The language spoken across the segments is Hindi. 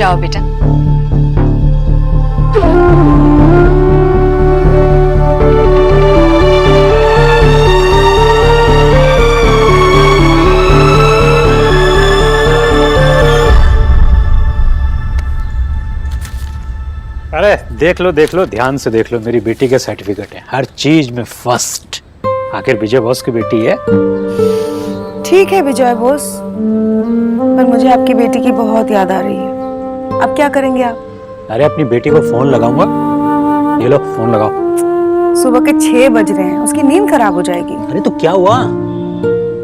जाओ बेटा। अरे देख लो ध्यान से देख लो, मेरी बेटी के सर्टिफिकेट है, हर चीज में फर्स्ट। आखिर विजय बॉस की बेटी है। ठीक है विजय बॉस, पर मुझे आपकी बेटी की बहुत याद आ रही है। अब क्या करेंगे आप? अरे अपनी बेटी को फोन लगाऊंगा। ये लो फोन लगाओ। सुबह के 6 बज रहे हैं, उसकी नींद खराब हो जाएगी। अरे तो क्या हुआ,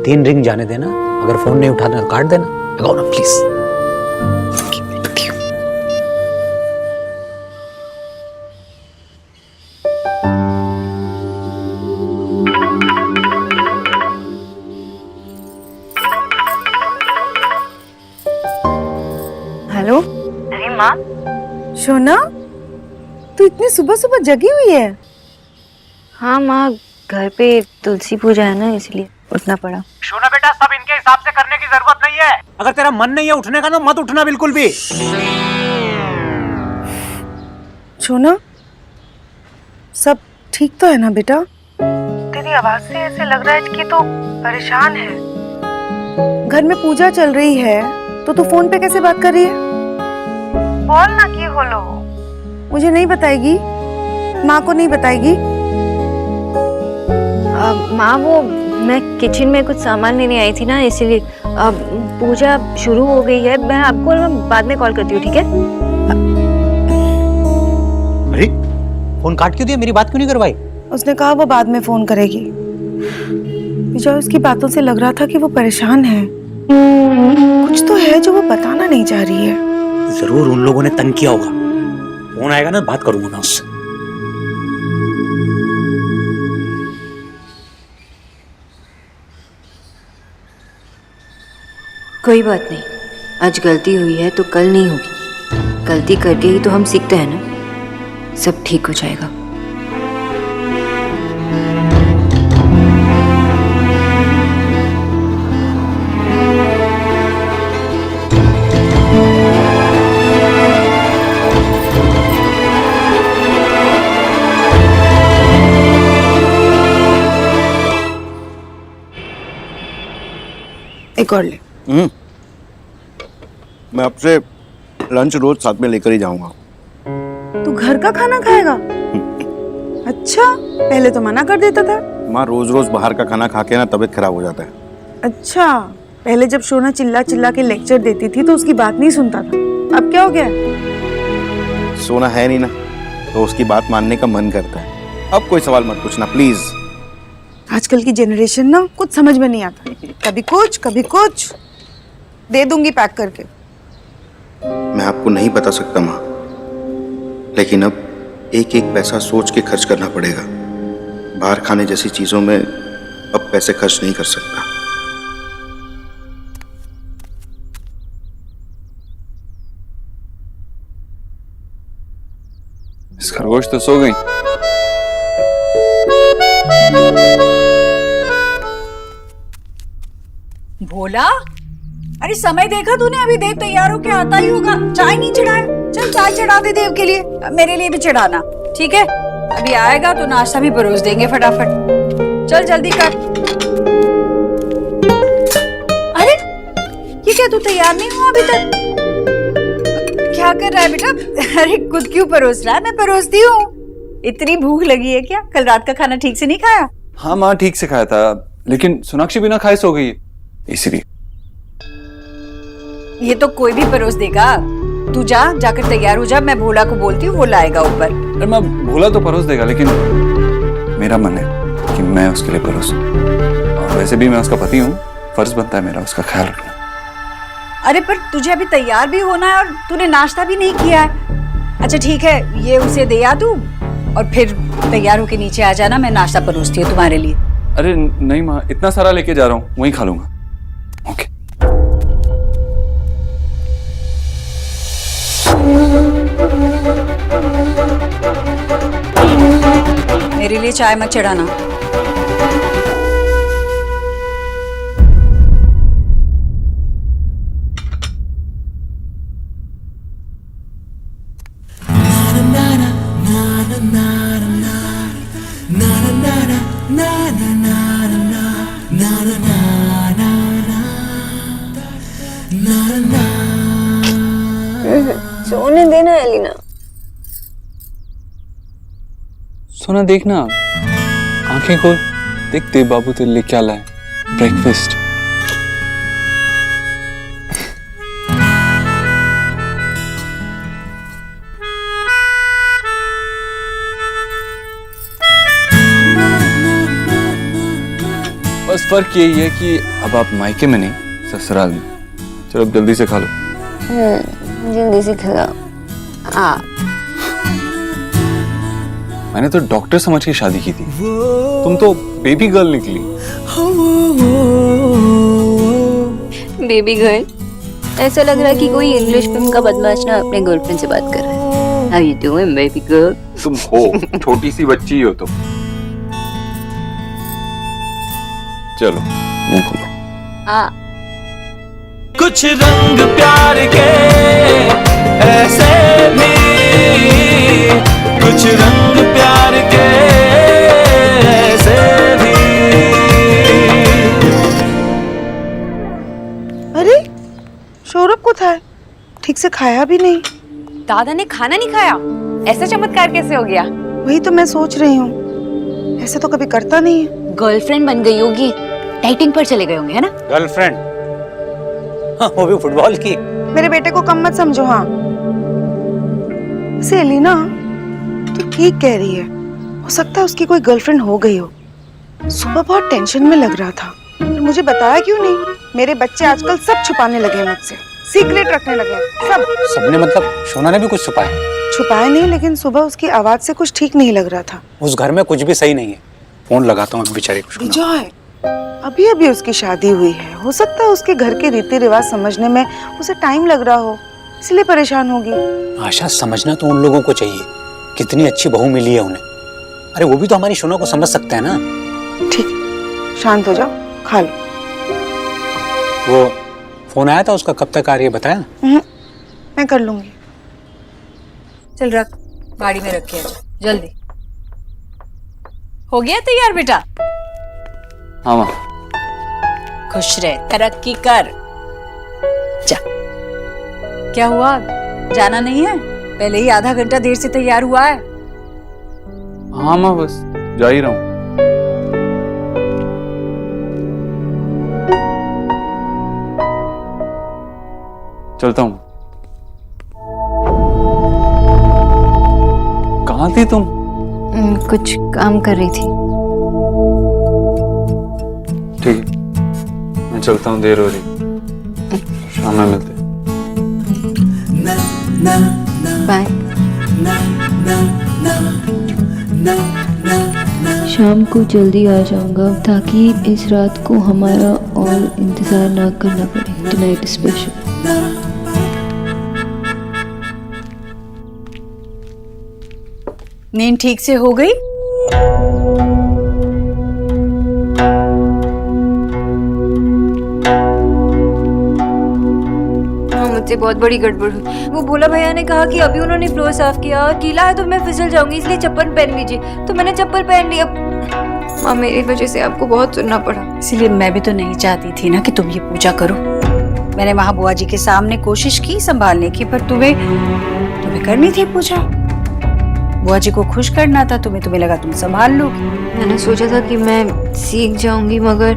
3 रिंग जाने देना, अगर फोन नहीं उठाना तो काट देना। लगाओ ना प्लीज। हेलो। अरे माँ, सोना, तू इतनी सुबह सुबह जगी हुई है? हाँ माँ, घर पे तुलसी पूजा है ना, इसलिए उठना पड़ा। सोना बेटा, सब इनके हिसाब से करने की जरूरत नहीं है। अगर तेरा मन नहीं है उठने का तो मत उठना बिल्कुल भी। सोना, सब ठीक तो है ना बेटा? तेरी आवाज से ऐसे लग रहा है कि तू परेशान है। घर में पूजा चल रही है तो तू फोन पे कैसे बात कर रही है? बोल ना की होलो। मुझे नहीं बताएगी? माँ को नहीं बताएगी? माँ, वो मैं किचन में कुछ सामान लेने आई थी ना, इसीलिए पूजा शुरू हो गई है। मैं आपको बाद में कॉल करती हूँ, ठीक है? अरे फोन काट क्यों दिया, मेरी बात क्यों नहीं करवाई? उसने कहा वो बाद में फोन करेगी। विजय, उसकी बातों से लग रहा था कि वो परेशान है। कुछ तो है जो वो बताना नहीं चाह रही है। जरूर उन लोगों ने तंग किया होगा। फोन आएगा ना, बात करूंगा ना उससे। कोई बात नहीं, आज गलती हुई है तो कल नहीं होगी। गलती करके ही तो हम सीखते हैं ना। सब ठीक हो जाएगा। एक और ले। मैं आपसे लंच रोज साथ में लेकर ही जाऊंगा। तू घर का खाना खाएगा? अच्छा, पहले तो मना कर देता था। माँ, रोज रोज बाहर का खाना खा के ना तबीयत खराब हो जाता है। अच्छा, पहले जब सोना चिल्ला चिल्ला के लेक्चर देती थी तो उसकी बात नहीं सुनता था। अब क्या हो गया? सोना है नहीं ना, तो उसकी बात मानने का मन करता है। अब कोई सवाल मत पूछना प्लीज। आजकल की जनरेशन ना कुछ समझ में नहीं आता, कभी कुछ। दे दूंगी पैक करके। मैं आपको नहीं बता सकता माँ, लेकिन अब एक एक पैसा सोच के खर्च करना पड़ेगा। बाहर खाने जैसी चीजों में अब पैसे खर्च नहीं कर सकता। इस खरगोश तो सो गई। भोला, अरे समय देखा तूने? अभी देव तैयार होके आता ही होगा। चाय नहीं चढ़ाया? चल चाय चढ़ा दे देव के लिए, मेरे लिए भी चढ़ाना, ठीक है? अभी आएगा तो नाश्ता भी परोस देंगे फटाफट। चल जल्दी कर। अरे ये क्या, तू तैयार नहीं हुआ अभी तक? क्या कर रहा है बेटा? अरे खुद क्यों परोस रहा है? मैं परोसती हूँ। इतनी भूख लगी है क्या? कल रात का खाना ठीक से नहीं खाया? हाँ माँ, ठीक से खाया था, लेकिन सोनाक्षी बिना खाए सो गई है, इसलिए। ये तो कोई भी परोस देगा। तू जाकर तैयार हो जा, मैं भोला को बोलती हूँ, वो लाएगा ऊपर। अरे मैं भोला तो परोस देगा, लेकिन मेरा मन है कि मैं उसके लिए परोसूं। और वैसे भी मैं उसका पति हूँ, फर्ज बनता है मेरा उसका ख्याल रखना। अरे पर तुझे अभी तैयार भी होना है और तूने नाश्ता भी नहीं किया है। अच्छा ठीक है, ये उसे दे आ तू, और फिर तैयार होके नीचे आ जाना, मैं नाश्ता परोसती हूँ तुम्हारे लिए। अरे नहीं माँ, इतना सारा लेके जा रहा हूँ, वहीं खा लूंगा। ओके। मेरे लिए चाय मत चढ़ाना। उन्हें देना एलिना। सोना देखना, आंखें खोल, देख देव बाबू तेरे लिए क्या लाए, ब्रेकफास्ट। बस फर्क यही है कि अब आप मायके में नहीं, ससुराल में। चलो अब जल्दी से खा लो। जल्दी से खा। हाँ, मैंने तो डॉक्टर समझ के शादी की थी, तुम तो बेबी गर्ल निकली। Baby girl? ऐसा लग रहा है कि कोई इंग्लिश फिल्म का बदमाश ना अपने गर्लफ्रेंड से बात कर रहा है। How you doing, baby girl? तुम हो छोटी सी बच्ची हो तुम। चलो मुंह खोलो। हाँ, कुछ रंग प्यार के ऐसे भी, कुछ रंग प्यार के ऐसे भी। अरे सौरभ को था, ठीक से खाया भी नहीं। दादा ने खाना नहीं खाया? ऐसा चमत्कार कैसे हो गया? वही तो मैं सोच रही हूँ, ऐसे तो कभी करता नहीं है। गर्लफ्रेंड बन गई होगी, डाइटिंग पर चले गए होंगे, है ना? गर्लफ्रेंड? हाँ, वो भी फुटबॉल की। मेरे बेटे को कम मत समझो। हाँ वैसे एलिना तो ठीक कह रही है, हो सकता है उसकी कोई गर्लफ्रेंड हो गई हो। सुबह बहुत टेंशन में लग रहा था, पर मुझे बताया क्यों नहीं? मेरे बच्चे आजकल सब छुपाने लगे हैं मुझसे, सीक्रेट रखने लगे हैं सब। सबने मतलब शोना ने भी कुछ छुपाया? छुपाया नहीं, लेकिन सुबह उसकी आवाज से कुछ ठीक नहीं लग रहा था। उस घर में कुछ भी सही नहीं है। फोन लगाता हूँ बेचारे को। विजय, अभी अभी उसकी शादी हुई है, हो सकता है उसके घर के रीति रिवाज समझने में उसे टाइम लग रहा हो, इसलिए परेशान होगी। आशा, समझना तो उन लोगों को चाहिए, कितनी अच्छी बहू मिली है उन्हें। अरे वो भी तो हमारी शोना को समझ सकता है ना। ठीक है, शांत हो जाओ, खा लो। वो फोन आया था उसका, कब तक आ रही है बताया? मैं कर लूंगी। चल रख, गाड़ी में रख के आजा जल्दी। हो गया तैयार बेटा? हाँ माँ। खुश रहे, तरक्की कर। जा। क्या हुआ, जाना नहीं है? पहले ही आधा घंटा देर से तैयार हुआ है। हाँ माँ, बस जा ही रहा हूँ। चलता हूँ। कहाँ थी तुम? कुछ काम कर रही थी। ठीक है, मैं चलता हूँ, देर हो रही। शाम में मिलते हैं। बाय। शाम को जल्दी आ जाऊंगा ताकि इस रात को हमारा और इंतजार ना करना पड़े। Tonight special. नींद ठीक से हो गई? मुझसे बहुत बड़ी गड़बड़ हुई। वो भोला भैया ने कहा कि अभी उन्होंने फ्लोर साफ किया, गीला है तो मैं फिसल जाऊंगी, इसलिए चप्पल पहन लीजिए। तो मैंने चप्पल पहन ली। अब माँ, मेरी वजह से आपको बहुत सुनना पड़ा। इसीलिए मैं भी तो नहीं चाहती थी ना कि तुम ये पूजा करो। मैंने वहां बुआ जी के सामने कोशिश की संभालने की, पर तुम्हें करनी थी पूजा। बुआ जी को खुश करना था तुम्हें लगा तुम संभाल लोगी। मैंने सोचा था कि मैं सीख जाऊंगी, मगर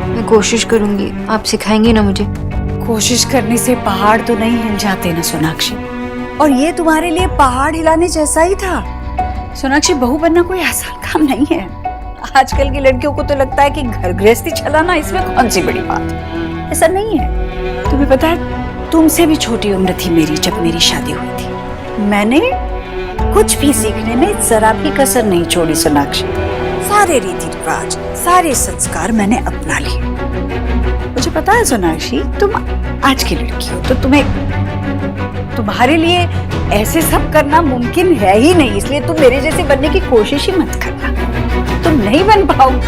मैं कोशिश करूंगी। आप सिखाएंगे ना मुझे? कोशिश करने से पहाड़ तो नहीं हिल जाते ना सोनाक्षी, और ये तुम्हारे लिए पहाड़ हिलाने जैसा ही था। सोनाक्षी, बहू बनना कोई आसान काम नहीं है। आजकल की लड़कियों को तो लगता है कि घर गृहस्थी चलाना इसमें कौन सी बड़ी बात है। ऐसा नहीं है। तुम्हें पता है, तुमसे भी छोटी उम्र थी मेरी जब मेरी शादी हुई थी। मैंने कुछ भी सीखने में जरा भी कसर नहीं छोड़ी सोनाक्षी। सारे रीति रिवाज, सारे संस्कार मैंने अपना लिए। मुझे पता है सोनाक्षी, तुम आज की लड़की हो, तो तुम्हारे लिए ऐसे सब करना मुमकिन है ही नहीं, इसलिए तुम मेरे जैसे बनने की कोशिश ही मत करना, तुम नहीं बन पाओगे।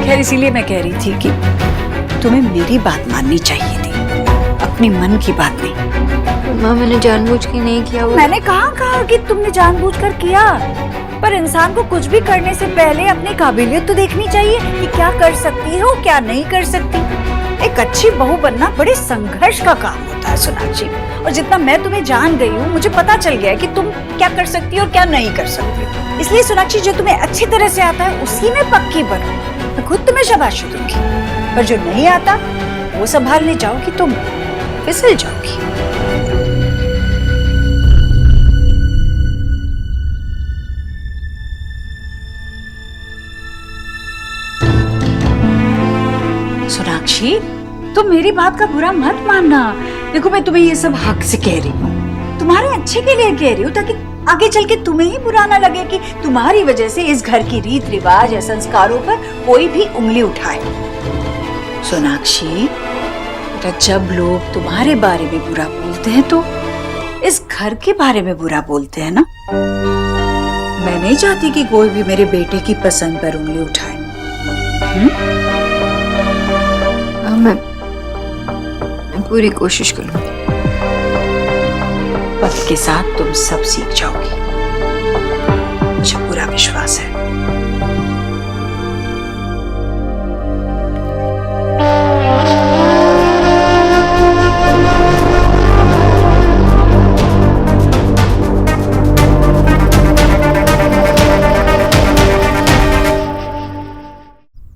खैर, इसीलिए मैं कह रही थी कि तुम्हें मेरी बात माननी चाहिए थी, अपनी मन की बात नहीं। माँ, मैंने जानबूझ के नहीं किया। मैंने कहा कि तुमने जानबूझकर किया, पर इंसान को कुछ भी करने से पहले अपनी काबिलियत तो देखनी चाहिए कि क्या कर सकती हो, क्या नहीं कर सकती। एक अच्छी बहू बनना बड़े संघर्ष का काम होता है सोनाक्षी, और जितना मैं तुम्हें जान गई हूँ मुझे पता चल गया है कि तुम क्या कर सकती हो और क्या नहीं कर सकती। इसलिए सोनाक्षी, जो तुम्हें अच्छी तरह से आता है उसी में पक्की बनो। मैं खुद तुम्हें शाबाशी दूंगी, पर जो नहीं आता वो संभालने जाओगी तुम फिसल जाओगी। सोनाक्षी, तुम मेरी बात का बुरा मत मानना। देखो, मैं तुम्हें ये सब हक से कह रही हूँ, तुम्हारे अच्छे के लिए कह रही हूँ, ताकि आगे चल के तुम्हें ही बुरा ना लगे कि तुम्हारी वजह से इस घर की रीत रिवाज या संस्कारों पर कोई भी उंगली उठाए। सोनाक्षी, जब लोग तुम्हारे बारे में बुरा बोलते हैं तो इस घर के बारे में बुरा बोलते हैं ना। मैं नहीं चाहती कि कोई भी मेरे बेटे की पसंद पर उंगली उठाए। मैं पूरी कोशिश करूंगी। वक्त के साथ तुम सब सीख जाओगी, मुझे पूरा विश्वास है।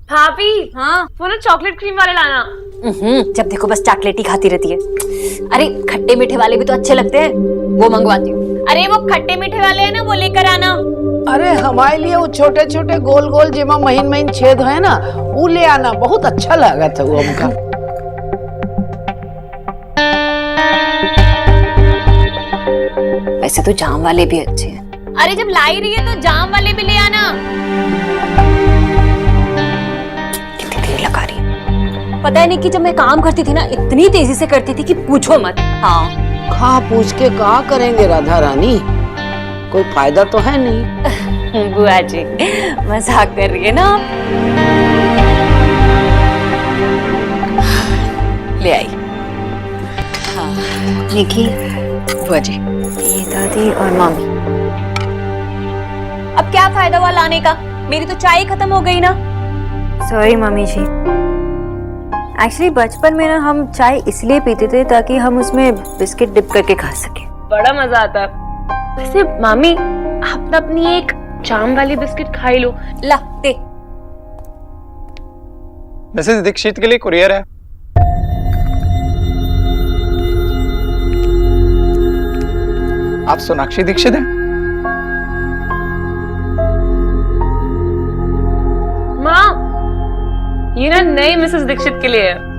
भाभी, हाँ वो ना चॉकलेट क्रीम वाले लाना। जब देखो बस चॉकलेट ही खाती रहती है। अरे खट्टे मीठे वाले भी तो अच्छे लगते हैं, वो मंगवाती हूँ। अरे वो खट्टे मीठे वाले है ना, वो लेकर आना। अरे हमारे लिए वो छोटे छोटे गोल गोल जेमा महीन महीन छेद है ना, वो ले आना, बहुत अच्छा लगा था वो हमका। वैसे तो जाम वाले भी अच्छे हैं। अरे जब लाई रही है तो जाम वाले भी ले आना। कितनी देर लगा रही है। पता है नहीं कि जब मैं काम करती थी ना, इतनी तेजी से करती थी कि पूछो मत। हाँ, खा पूछ के कहा करेंगे राधा रानी, कोई फायदा तो है नहीं। बुआ जी मजाक कर रही है ना आप। ले आई। हाँ निकी, बुआ जी, ये दादी और मामी। अब क्या फायदा हुआ लाने का, मेरी तो चाय खत्म हो गई ना। सॉरी मम्मी जी, एक्चुअली बचपन में ना हम चाय इसलिए पीते थे ताकि हम उसमें बिस्किट डिप करके खा सके। बड़ा मजा आता। वैसे मामी, आप ना अपनी एक जाम वाली बिस्किट खाई लो। ला दे। मिसेस दीक्षित के लिए कुरियर है। आप सोनाक्षी दीक्षित हैं? माँ, ये ना नई मिसेस दीक्षित के लिए है।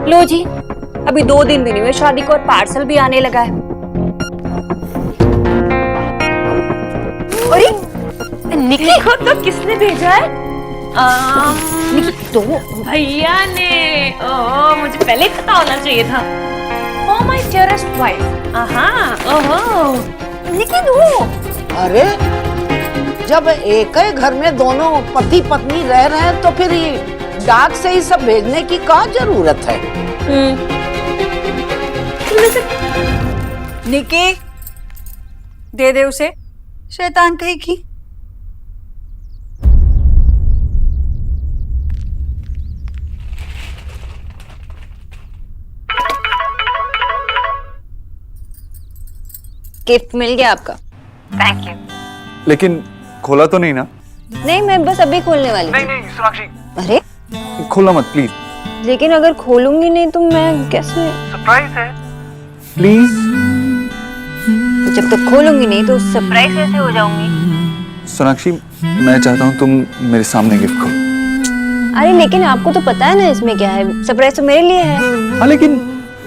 लो जी, अभी 2 दिन भी नहीं हुए शादी को और पार्सल भी आने लगा है। अरे निकी को तो किसने भेजा है? निकी तो भैया ने। ओह, मुझे पहले पता होना चाहिए था। Oh my dearest wife. ओहो निकी दो। अरे जब एक ही घर में दोनों पति पत्नी रह रहे हैं तो फिर ये डाक से ही सब भेजने की क्या जरूरत है? निकी, दे दे उसे, शैतान कहीं की। गिफ्ट मिल गया आपका। Thank you. लेकिन खोला तो नहीं ना? नहीं, मैं बस अभी खोलने वाली। नहीं सोनाक्षी, अरे खोला मत प्लीज। लेकिन अगर खोलूंगी नहीं तो मैं कैसे? सरप्राइज है, प्लीज। तो जब तक खोलूंगी नहीं तो सरप्राइज कैसे हो जाऊंगी? सोनाक्षी, मैं चाहता हूँ तुम मेरे सामने गिफ्ट खोलो। अरे लेकिन आपको तो पता है ना इसमें क्या है, सरप्राइज तो मेरे लिए है। हाँ, लेकिन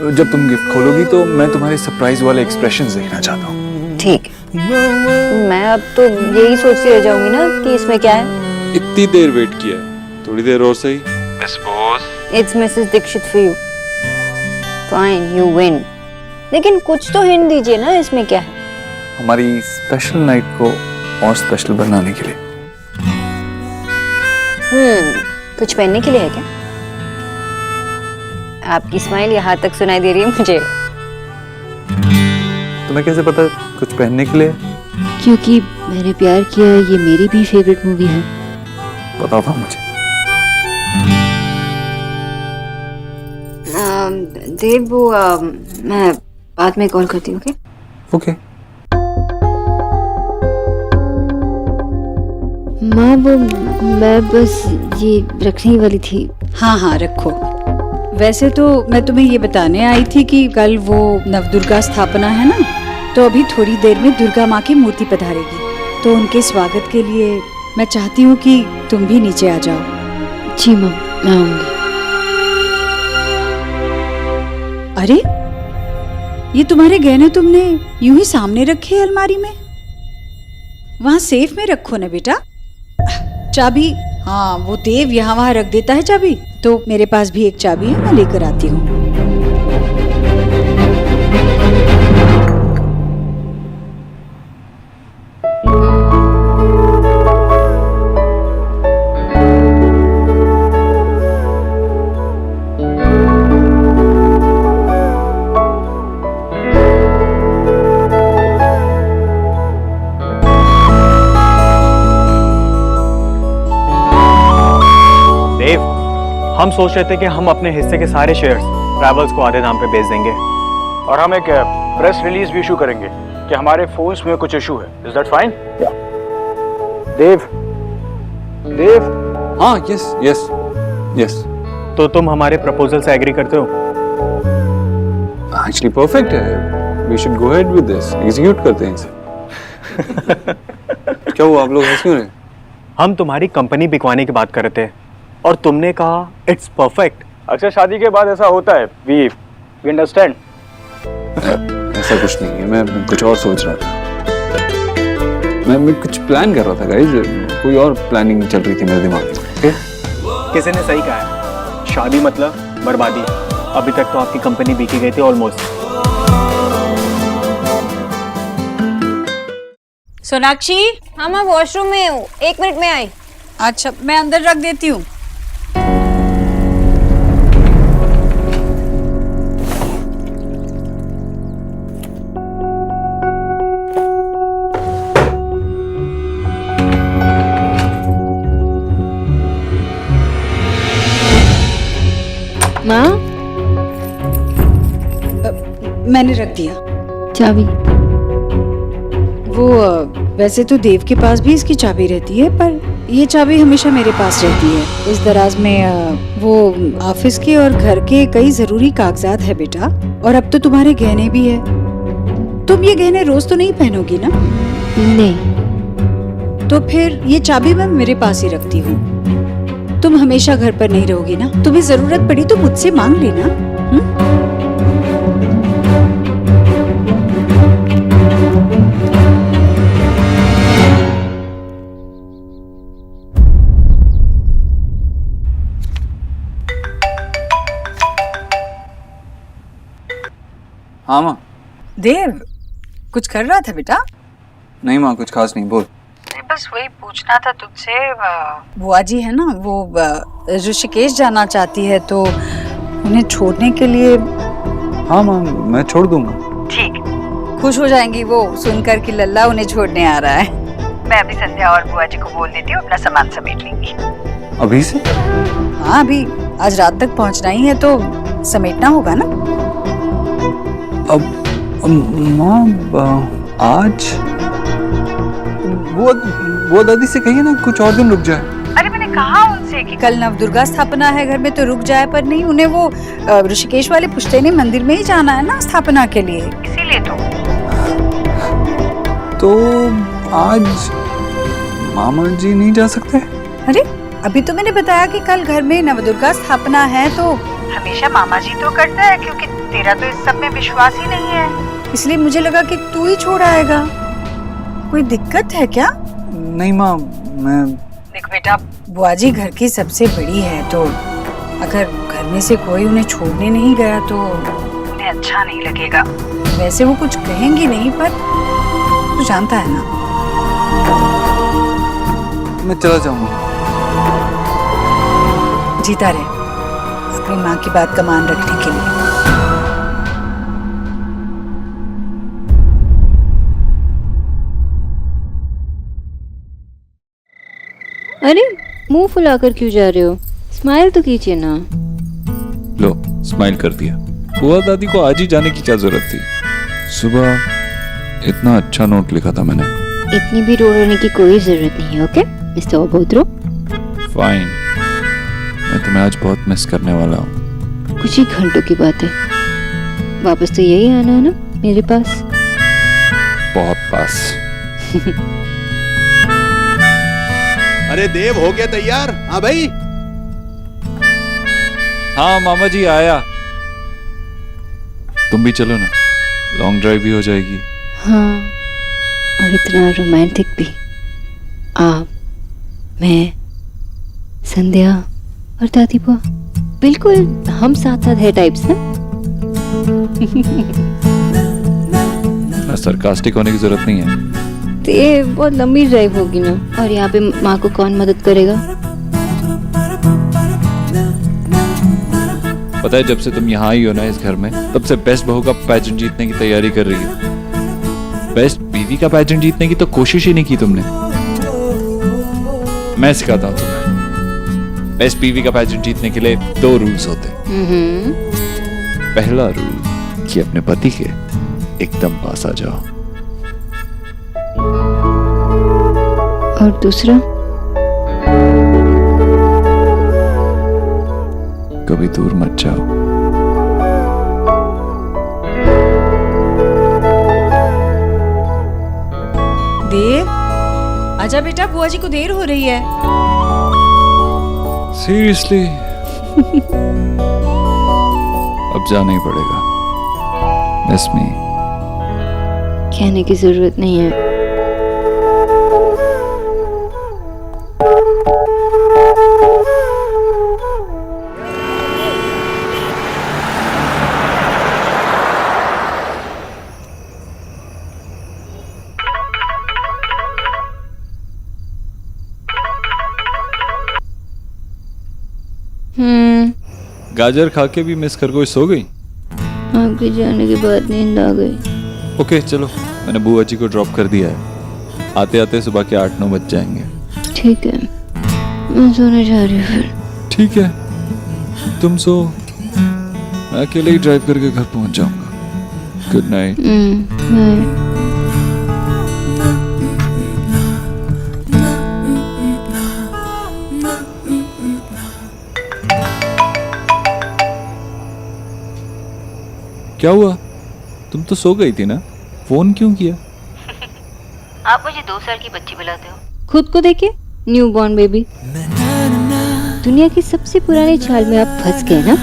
जब तुम गिफ्ट खोलोगी तो मैं तुम्हारे सरप्राइज वाले एक्सप्रेशंस देखना चाहता हूँ। ठीक है, मैं अब तो यही सोचती रह जाऊंगी ना कि इसमें क्या है। इतनी देर वेट किया, थोड़ी देर और सही। Miss boss, it's Mrs Dikshit for you. Fine, you win. लेकिन कुछ तो हिंट दीजिए ना, इसमें क्या है? हमारी स्पेशल नाइट को और स्पेशल बनाने के लिए। कुछ पहनने के लिए है क्या? आपकी स्माइल यहाँ तक सुनाई दे रही है मुझे। तुम्हें कैसे पता कुछ पहनने के लिए? क्योंकि मैंने प्यार किया है, ये मेरी भी फेवरेट मूवी है। पता था मुझे। देव वो मैं बाद में कॉल करती हूँ। ओके। माँ वो मैं बस ये रखने वाली थी। हाँ हाँ रखो। वैसे तो मैं तुम्हें ये बताने आई थी कि कल वो नवदुर्गा स्थापना है ना, तो अभी थोड़ी देर में दुर्गा माँ की मूर्ति पधारेगी, तो उनके स्वागत के लिए मैं चाहती हूँ कि तुम भी नीचे आ जाओ। जी माँ, मैं आऊंगी। अरे ये तुम्हारे गहने तुमने यूं ही सामने रखे हैं अलमारी में? वहां सेफ में रखो ना बेटा। चाबी, हाँ वो देव यहाँ वहां रख देता है चाबी, तो मेरे पास भी एक चाबी है, मैं लेकर आती हूँ। हम सोच रहे थे कि हम अपने हिस्से के सारे शेयर्स ट्रैवल्स को आधे दाम पे बेच देंगे, और हम एक प्रेस रिलीज भी इशू करेंगे कि हमारे फोन्स में कुछ इशू है। Is that fine? Dev, Dev. हाँ, यस यस यस। तो तुम हमारे प्रपोजल से एग्री करते हो? एक्चुअली परफेक्ट है। We should go ahead with this. Execute करते हैं इसे। क्या हुआ, आप लोग हंस क्यों रहे? हम तुम्हारी कंपनी बिकवाने की बात कर रहे थे और तुमने कहा इट्स परफेक्ट। अक्सर शादी के बाद ऐसा होता है। We understand. ऐसा कुछ नहीं है, मैं कुछ और सोच रहा था। मैं कुछ प्लान कर रहा था गाइस, कोई और प्लानिंग चल रही थी मेरे दिमाग में। किसी ने सही कहा है, शादी मतलब बर्बादी। अभी तक तो आपकी कंपनी बिकी गई थी ऑलमोस्ट। सोनाक्षी। हाँ मैं वॉशरूम में हूँ, 1 मिनट में आई। अच्छा मैं अंदर रख देती हूँ। माँ, मैंने रख दिया चाबी। वो वैसे तो देव के पास भी इसकी चाबी रहती है, पर ये चाबी हमेशा मेरे पास रहती है। इस दराज में वो ऑफिस के और घर के कई जरूरी कागजात है बेटा, और अब तो तुम्हारे गहने भी है। तुम ये गहने रोज तो नहीं पहनोगी ना? नहीं। तो फिर ये चाबी मैं मेरे पास ही रखती हूँ। तुम हमेशा घर पर नहीं रहोगी ना, तुम्हें जरूरत पड़ी तो मुझसे मांग लेना। हाँ माँ। देव, कुछ कर रहा था बेटा? नहीं माँ, कुछ खास नहीं, बोल। बस वही पूछना था तुझसे। बुआ जी है ना, वो ऋषिकेश जाना चाहती है, तो उन्हें छोड़ने के लिए। हाँ माँ, मैं छोड़ दूंगा। ठीक, खुश हो जाएंगी वो सुनकर कि लल्ला उन्हें छोड़ने आ रहा है। मैं अभी संध्या और बुआ जी को बोल देती हूँ, अपना सामान समेट लेंगी। अभी से? हाँ अभी, आज रात तक पहुँचना ही है तो समेटना होगा ना। अब माँ आज वो दादी से कहिए ना कुछ और दिन रुक जाए। अरे मैंने कहा उनसे कि कल नवदुर्गा स्थापना है घर में, तो रुक जाए, पर नहीं, उन्हें वो ऋषिकेश वाले पुश्तैनी मंदिर में ही जाना है ना स्थापना के लिए, इसीलिए। तो आज मामा जी नहीं जा सकते? अरे अभी तो मैंने बताया कि कल घर में नवदुर्गा स्थापना है, तो हमेशा मामा जी तो करता है, क्योंकि तेरा तो इस सब में विश्वास ही नहीं है, इसलिए मुझे लगा कि तू ही छोड़ आएगा। कोई दिक्कत है क्या? नहीं माँ, मैं देख बेटा, बुआ जी घर की सबसे बड़ी है, तो अगर घर में से कोई उन्हें छोड़ने नहीं गया तो उन्हें अच्छा नहीं लगेगा। वैसे वो कुछ कहेंगी नहीं, पर तू जानता है ना। मैं चला जाऊंगा। जीता रहे। अपनी माँ की बात का मान रखने के लिए। अरे मुंह फुलाकर क्यों जा रहे हो? स्माइल तो कीजिए ना। लो स्माइल कर दिया। बुआ दादी को आज ही जाने की क्या जरूरत थी? सुबह इतना अच्छा नोट लिखा था मैंने। इतनी भी रो रोने की कोई जरूरत नहीं है, ओके मिस्टर ओबोद्रो। फाइन, मैं तुम्हें आज बहुत मिस करने वाला हूँ। कुछ ही घंटों की बात है, वापस तो यही आना है ना मेरे पास। बहुत पास। अरे देव हो गया तैयार? हाँ भाई। हाँ मामा जी आया। तुम भी चलो ना, लॉन्ग ड्राइव भी हो जाएगी। हाँ, और इतना रोमांटिक भी। आप, मैं, संध्या और दादी बुआ, बिल्कुल हम साथ साथ है टाइप्स ना। सरकास्टिक होने की जरूरत नहीं है। तो ये बहुत लंबी ड्राइव होगी ना, और यहाँ पे माँ को कौन मदद करेगा? पता है जब से तुम यहाँ आई हो ना इस घर में, तब से बेस्ट बहू का पैजेंट जीतने की तैयारी कर रही हो। बेस्ट बीवी का पैजेंट जीतने की तो कोशिश ही नहीं की तुमने। मैं सिखाता हूँ तुम्हें। बेस्ट बीवी का पैजेंट जीतने के लिए 2 रूल्स होते हैं। पहला रूल कि अपने पति के एकदम पास आ जाओ, और दूसरा कभी दूर मत जाओ। देव, आजा बेटा, बुआ जी को देर हो रही है। सीरियसली? अब जाना ही पड़ेगा। मिस मी। कहने की जरूरत नहीं है। गाजर खा के भी मिस खरगोश सो गई? आपके जाने के बाद नींद आ गई। ओके चलो, मैंने बुआ जी को ड्रॉप कर दिया है। आते आते सुबह के 8-9 बज जाएंगे। ठीक है, मैं सोने जा रही हूँ फिर। ठीक है, तुम सो, मैं अकेले ही ड्राइव करके घर पहुंच जाऊंगा। Good night. बाय। क्या हुआ? तुम तो सो गई थी ना, फोन क्यों किया? आप मुझे 2 साल की बच्ची बुलाते हो? खुद को देखिए, न्यू बॉर्न बेबी। दुनिया की सबसे पुरानी चाल में आप फंस गए ना।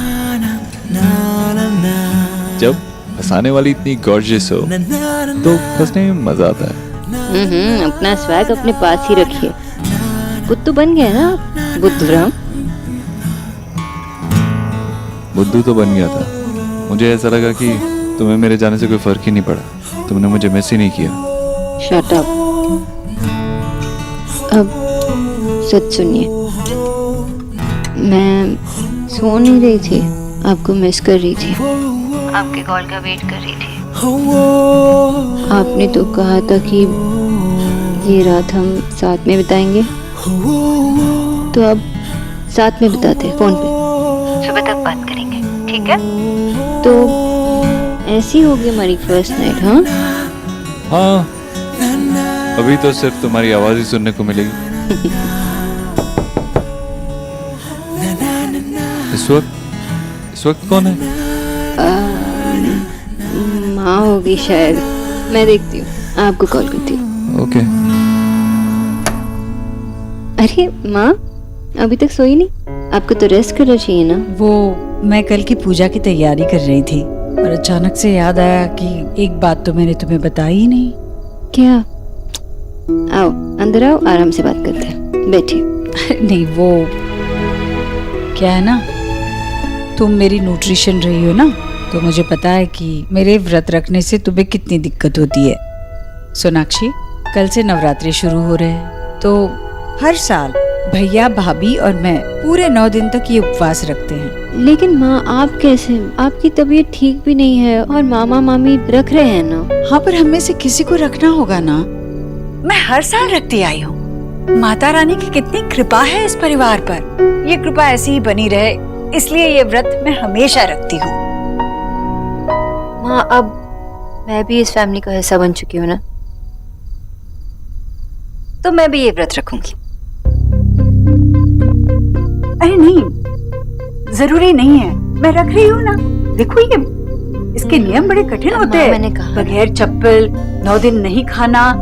जब फंसाने वाली इतनी गॉर्जियस हो तो फंसने में मजा आता है। अपना स्वैग अपने पास ही रखिए। बुद्धू बन गया ना आप, बुद्धूराम। बुद्धू तो बन गया था। मुझे ऐसा लगा कि तुम्हें मेरे जाने से कोई फर्क ही नहीं पड़ा। तुमने मुझे मिस ही नहीं किया। Shut up. अब सच सुनिए, मैं सो नहीं रही थी, आपको मिस कर रही थी, आपके कॉल का वेट कर रही थी। आपने तो कहा था कि ये रात हम साथ में बिताएंगे, तो अब साथ में बिताते फोन पे, सुबह तक बात करेंगे, ठीक है? तो ऐसी होगी हमारी फर्स्ट नाइट। हाँ हाँ, अभी तो सिर्फ तुम्हारी आवाज ही सुनने को मिलेगी। इस वक्त कौन है? माँ होगी शायद। मैं देखती हूँ, आपको कॉल करती हूँ। ओके। अरे माँ, अभी तक सोई नहीं? आपको तो रेस्ट करना चाहिए ना। वो मैं कल की पूजा की तैयारी कर रही थी और अचानक से याद आया कि एक बात तो मैंने तुम्हें बताई ही नहीं। क्या? आओ अंदर आओ, आराम से बात करते हैं, बैठिए। नहीं, वो क्या है ना, तुम मेरी न्यूट्रिशन रही हो ना, तो मुझे पता है कि मेरे व्रत रखने से तुम्हें कितनी दिक्कत होती है। सोनाक्षी, कल से नवरात्रि शुरू हो रहे हैं, तो हर साल भैया, भाभी और मैं पूरे 9 दिन तक ये उपवास रखते हैं। लेकिन माँ आप कैसे? आपकी तबीयत ठीक भी नहीं है और मामा मामी रख रहे हैं ना। हाँ, पर हम में से किसी को रखना होगा ना। मैं हर साल रखती आई हूँ। माता रानी की कितनी कृपा है इस परिवार पर। ये कृपा ऐसी ही बनी रहे, इसलिए ये व्रत मैं हमेशा रखती हूँ। माँ अब मैं भी इस फैमिली का हिस्सा बन चुकी हूँ ना, तो मैं भी ये व्रत रखूंगी। अरे नहीं, जरूरी नहीं है, मैं रख रही हूँ ना। देखो ये इसके नियम बड़े कठिन होते हैं। मैंने कहा बगैर चप्पल 9 दिन नहीं खाना,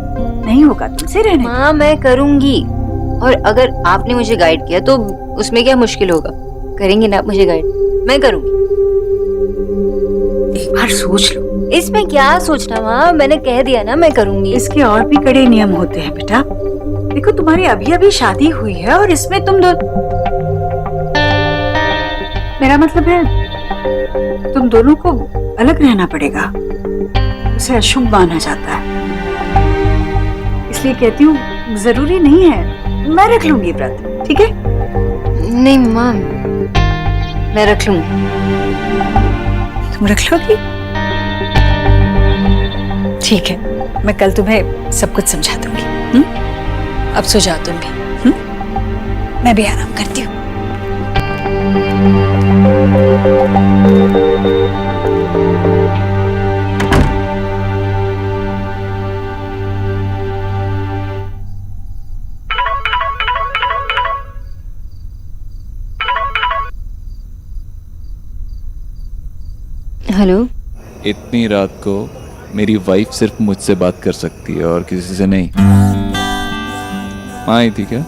नहीं होगा तुमसे रहने। माँ मैं करूंगी, और अगर आपने मुझे गाइड किया तो उसमें क्या मुश्किल होगा? करेंगी ना आप मुझे गाइड? मैं करूंगी। एक बार सोच लो। इसमें क्या सोचना माँ, मैंने कह दिया ना मैं करूंगी। इसके और भी कड़े नियम होते हैं बेटा। देखो तुम्हारी अभी अभी शादी हुई है और इसमें तुम मेरा मतलब है तुम दोनों को अलग रहना पड़ेगा। उसे अशुभ माना जाता है, इसलिए कहती हूँ जरूरी नहीं है। मैं रख लूंगी व्रत, ठीक है? नहीं माँ, मैं रख लूंगी। तुम रख लोगी? ठीक है, मैं कल तुम्हें सब कुछ समझा दूंगी। अब सो जाओ तुम भी। मैं भी आराम करती हूँ। हेलो। इतनी रात को मेरी वाइफ सिर्फ मुझसे बात कर सकती है और किसी से नहीं। आई थी क्या?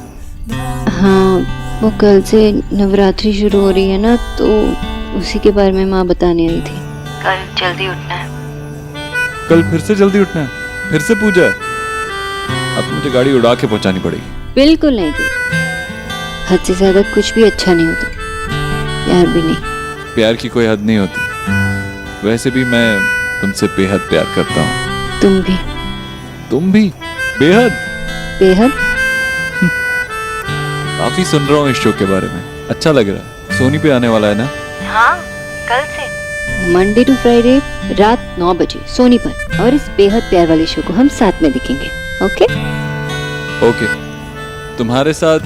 हाँ, वो कल से नवरात्रि शुरू हो रही है ना, तो उसी के बारे में माँ बताने आई थी। कल जल्दी उठना है। कल फिर से जल्दी उठना है? फिर से पूजा है? अब मुझे गाड़ी उड़ा के पहुंचानी पड़ेगी। बिल्कुल नहीं दी, हद से ज्यादा कुछ भी अच्छा नहीं होता, प्यार भी नहीं। प्यार की कोई हद नहीं होती। वैसे भी मैं तुमसे बेहद प्यार करता हूँ। तुम भी। तुम भी? बेहद? बेहद? काफी सुन रहा हूँ इस शो के बारे में, अच्छा लग रहा है। सोनी पे आने वाला है ना? हाँ, कल से। मंडे टू फ्राइडे रात 9 बजे सोनी पर, और इस बेहद प्यार वाले शो को हम साथ में देखेंगे। ओके? ओके। तुम्हारे साथ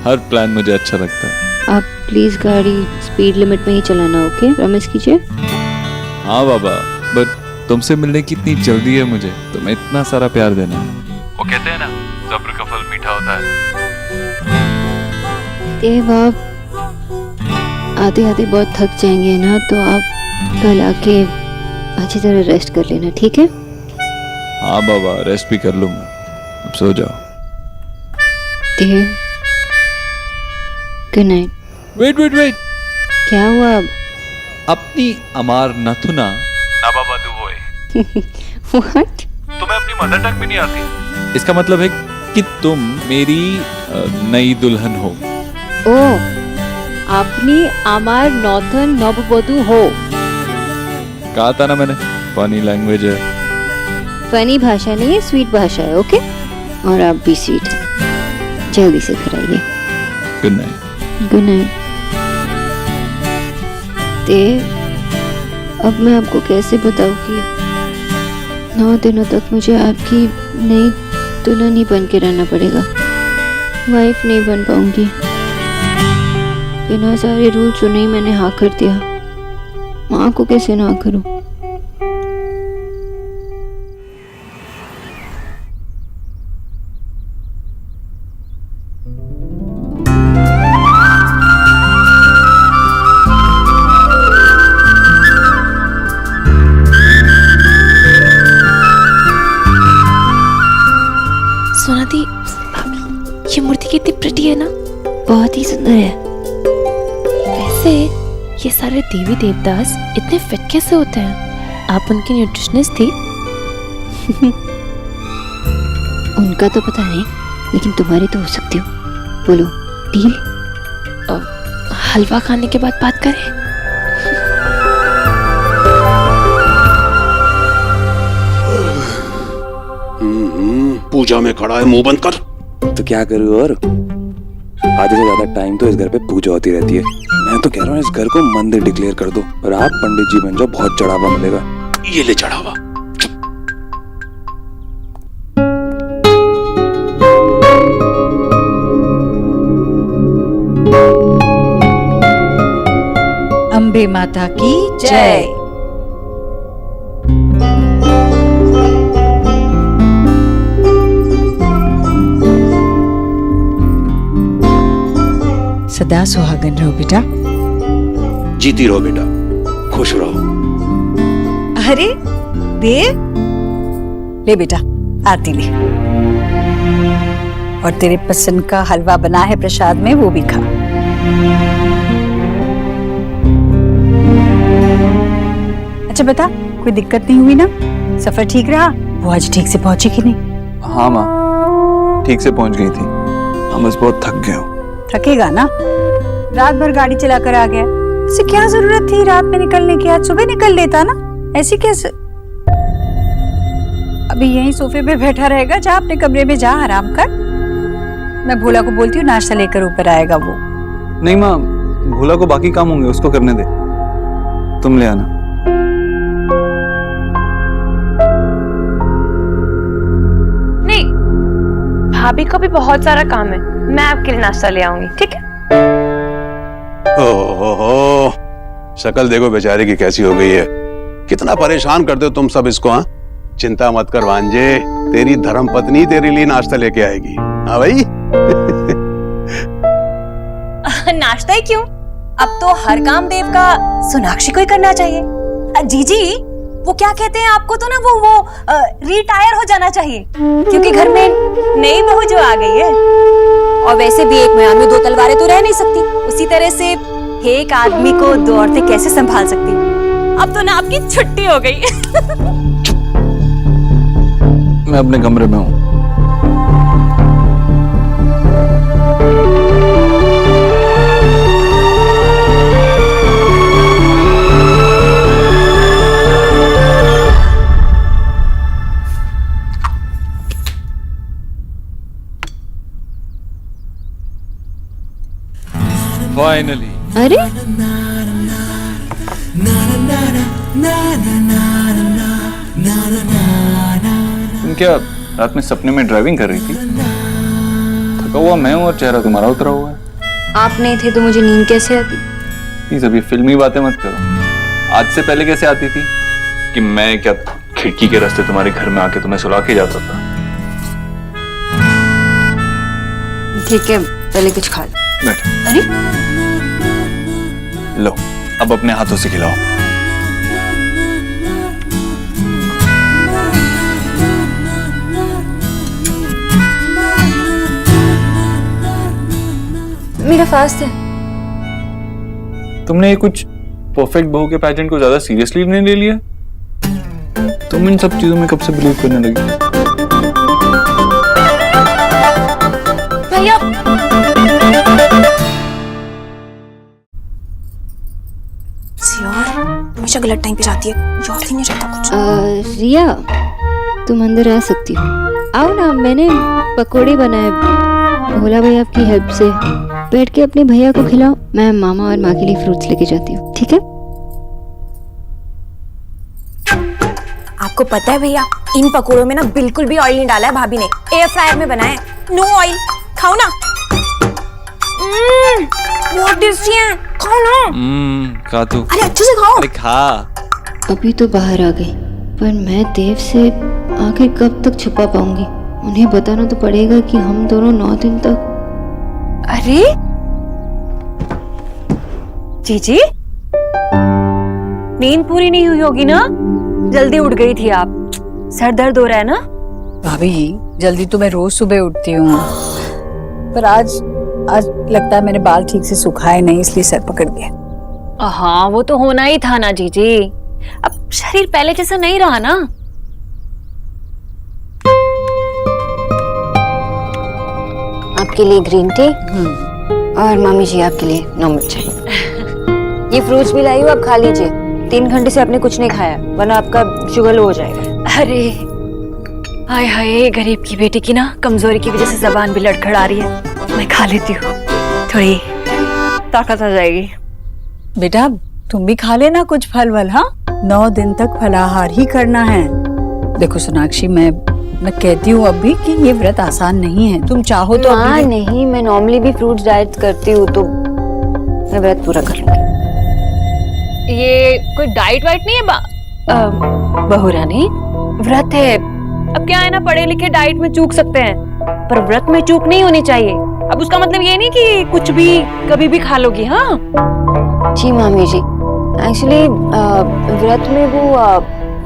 हर प्लान मुझे अच्छा लगता है। आप प्लीज गाड़ी स्पीड लिमिट में ही चलाना, ओके? प्रॉमिस कीजिए। हाँ बाबा, बट तुमसे मिलने की इतनी जल्दी है मुझे, तुम्हें इतना सारा प्यार देना है। वो कहते हैं ना, सब्र का फल मीठा होता है। देव, आप आते आते बहुत थक जाएंगे ना, तो आप कल आके अच्छी तरह रेस्ट कर लेना, ठीक है? हाँ बाबा, रेस्ट भी कर लूंगा। अब सो जाओ। Dev, good night. Wait wait wait, क्या हुआ अब? अपनी अमार नथुना नबाबादू होए। What? तुम्हें अपनी मदर टंग भी नहीं आती? इसका मतलब है कि तुम मेरी नई दुल्हन हो। ओ, अपनी अमार नॉर्थन नववधु हो। कहा था ना मैंने, फनी लैंग्वेज है। फनी भाषा नहीं है, स्वीट भाषा है, ओके? और आप भी स्वीट है। जल्दी से घर आइए। Good night. Good night. Dev, अब मैं आपको कैसे बताऊं कि 9 दिनों तक मुझे आपकी नई दुल्हन ही बन के रहना पड़ेगा, वाइफ नहीं बन पाऊंगी। बिना सारे रूल सुने ही मैंने हाँ कर दिया। माँ को कैसे ना करूं? सोना दी, ये मूर्ति कितनी प्रिटी है ना? बहुत ही सुंदर है। वैसे ये सारे देवी देवदास इतने फिट कैसे होते हैं? आप उनकी न्यूट्रिशनिस्ट थी? उनका तो पता नहीं, लेकिन तुम्हारी तो हो सकती हो। बोलो, डील? हलवा खाने के बाद बात करें। पूजा में खड़ा है, मुंह बंद कर। तो क्या करूँ और? आधे से ज्यादा टाइम तो इस घर पे पूजा होती रहती है। मैं तो कह रहा हूँ इस घर को मंदिर डिक्लेयर कर दो और आप पंडित जी बन जाओ, बहुत चढ़ावा मिलेगा। ये ले चढ़ावा। अम्बे माता की जय। सदा सुहागन रहो बेटा। जीती रहो बेटा, खुश रहो। अरे देव, ले बेटा आरती ले, और तेरे पसंद का हलवा बना है प्रसाद में, वो भी खा। अच्छा बता, कोई दिक्कत नहीं हुई ना? सफर ठीक रहा? वो आज ठीक से पहुंची कि नहीं? हाँ माँ, ठीक से पहुंच गई थी। हम बस बहुत थक गए हो। थकेगा ना, रात भर गाड़ी चलाकर आ गया। इसे क्या जरूरत थी रात में निकलने की? आज सुबह निकल लेता ना। ऐसी कैसे? अभी यहीं सोफे पे बैठा रहेगा, जा अपने कमरे में जा, आराम कर। मैं भोला को बोलती हूँ नाश्ता लेकर ऊपर आएगा वो। नहीं माँ, भोला को बाकी काम होंगे, उसको करने दे, तुम ले आना। नहीं, भाभी को भी बहुत सारा काम है, मैं आपके लिए नाश्ता ले आऊंगी, ठीक है? ओहो, शक्ल देखो बेचारे की कैसी हो गई है। कितना परेशान करते हो तुम सब इसको। हाँ, चिंता मत कर भांजे, तेरी धर्म पत्नी तेरे लिए नाश्ता लेके आएगी। हाँ भाई। नाश्ता ही क्यों? अब तो हर काम देव का सोनाक्षी को ही करना चाहिए। जीजी, वो क्या कहते हैं, आपको तो ना वो रिटायर हो जाना चाहिए, क्योंकि घर में नई बहू जो आ गई है। और वैसे भी एक म्यान में दो तलवारें तो रह नहीं सकती, उसी तरह से एक आदमी को दो औरतें कैसे संभाल सकती? अब तो ना आपकी छुट्टी हो गई। मैं अपने कमरे में हूँ। फाइनली। अरे तुम क्या रात में सपने में ड्राइविंग कर रही थी? थका हुआ मैं हूँ और चेहरा तुम्हारा उतरा हुआ है। आप नहीं थे तो मुझे नींद कैसे आती? प्लीज अभी फिल्मी बातें मत करो। आज से पहले कैसे आती थी कि मैं क्या खिड़की के रास्ते तुम्हारे घर में आके तुम्हें सुला के जाता था? ठीक है, पहले कुछ खा लो। बैठो। अरे लो, अब अपने हाथों से खिलाओ। मेरा फास्ट है। तुमने ये कुछ परफेक्ट बहू के पैजेंट को ज्यादा सीरियसली नहीं ले लिया? तुम इन सब चीजों में कब से बिलीव करने लगी? भैया, हमेशा गलत टाइम पे जाती है, याद ही नहीं रहता कुछ। रिया, तुम अंदर आ सकती हो। आओ ना, मैंने पकोड़े बनाए भोला भैया की हेल्प से। बैठ के अपने भैया को खिलाओ, मैं मामा और माँ के लिए फ्रूट्स लेके जाती हूँ, ठीक है? आपको पता है भैया, इन पकोड़ों में ना बिल्कुल भी ऑयल नहीं डाला है भाभी ने, एयर फ्रायर में बनाया है। नो ऑयल, खाओ ना। बहुत टेस्टी है, खाओ ना। खा तू। अरे अच्छे से खाओ। अरे खा। अभी तो बाहर आ गई, पर मैं देव से आखिर कब तक छुपा पाऊंगी? उन्हें बताना तो पड़ेगा कि हम दोनों 9 दिन तक। अरे जीजी, नींद पूरी नहीं हुई होगी ना? जल्दी उठ गई थी आप, सर दर्द हो रहा है ना? भाभी जल्दी तो मैं रोज सुबह उठती हूँ, पर आज लगता है मैंने बाल ठीक से सुखाए नहीं, इसलिए सर पकड़ गया। हाँ, वो तो होना ही था ना जीजी, अब शरीर पहले जैसा नहीं रहा ना। आपके लिए ग्रीन टी और मामी जी आपके लिए नॉर्मल चाय। ये फ्रूट्स भी लाई हूँ, आप खा लीजिए। 3 घंटे से आपने कुछ नहीं खाया, वरना आपका शुगर लो हो जाएगा। अरे हाय हाय, गरीब की बेटी की ना कमजोरी की वजह से जबान भी लड़खड़ा रही है। मैं खा लेती हूँ। थोड़ी ताकत आ जाएगी। बेटा तुम भी खा लेना कुछ फल वल, हाँ 9 दिन तक फलाहार ही करना है। देखो सोनाक्षी, मैं कहती हूँ अभी कि ये व्रत आसान नहीं है। तुम चाहो तो हाँ नहीं, मैं नॉर्मली भी फ्रूट्स डाइट करती हूँ तो मैं व्रत पूरा कर लूंगी। ये कोई डाइट वाइट नहीं है बहू रानी, व्रत है। अब क्या है ना, पढ़े लिखे डाइट में चूक सकते हैं पर व्रत में चूक नहीं होनी चाहिए। अब उसका मतलब ये नहीं कि कुछ भी कभी भी खा लोगी। हाँ जी मामी जी, एक्चुअली व्रत में वो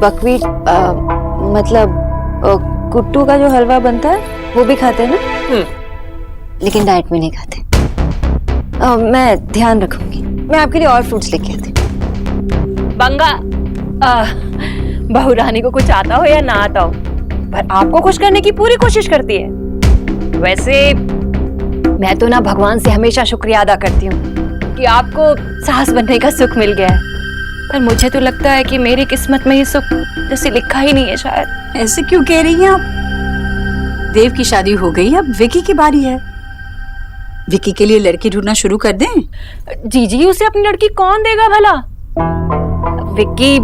बकवीट मतलब कुट्टू का जो हलवा बनता है वो भी खाते हैं ना, लेकिन डाइट में नहीं खाते। मैं ध्यान रखूंगी, मैं आपके लिए और फ्रूट्स लेके आती हूँ। बंगा बहू रानी को कुछ आता हो या ना आता हो, पर आपको खुश करने की पूरी कोशिश करती है। वैसे मैं तो ना भगवान से हमेशा शुक्रिया अदा करती हूँ कि आपको सास बनने का सुख मिल गया है, पर मुझे तो लगता है कि मेरी किस्मत में ये सुख जैसे लिखा ही नहीं है शायद। ऐसे क्यों कह रही हैं आप? देव की शादी हो गई, अब विकी की बारी है। विकी के लिए लड़की ढूंढना शुरू कर दें? जीजी उसे अपनी लड़की कौन देगा भला? विक्की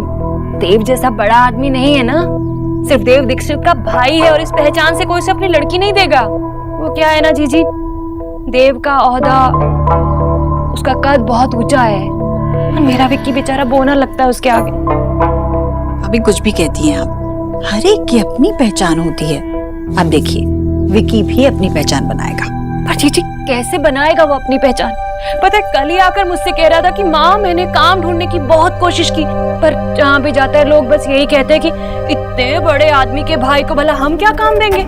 देव जैसा बड़ा आदमी नहीं है ना, सिर्फ देव दीक्षित का भाई है और इस पहचान से कोई उसे अपनी लड़की नहीं देगा। वो क्या है ना जीजी, देव का ओहदा, उसका कद बहुत ऊंचा है और मेरा विक्की बेचारा बोना लगता है उसके आगे। अभी कुछ भी कहती हैं आप, हर एक की अपनी पहचान होती है। अब देखिए विकी भी अपनी पहचान बनाएगा। पर जीजी कैसे बनाएगा वो अपनी पहचान? पता है कल ही आकर मुझसे कह रहा था कि माँ मैंने काम ढूंढने की बहुत कोशिश की, पर जहाँ भी जाता है लोग बस यही कहते हैं कि इतने बड़े आदमी के भाई को भला हम क्या काम देंगे।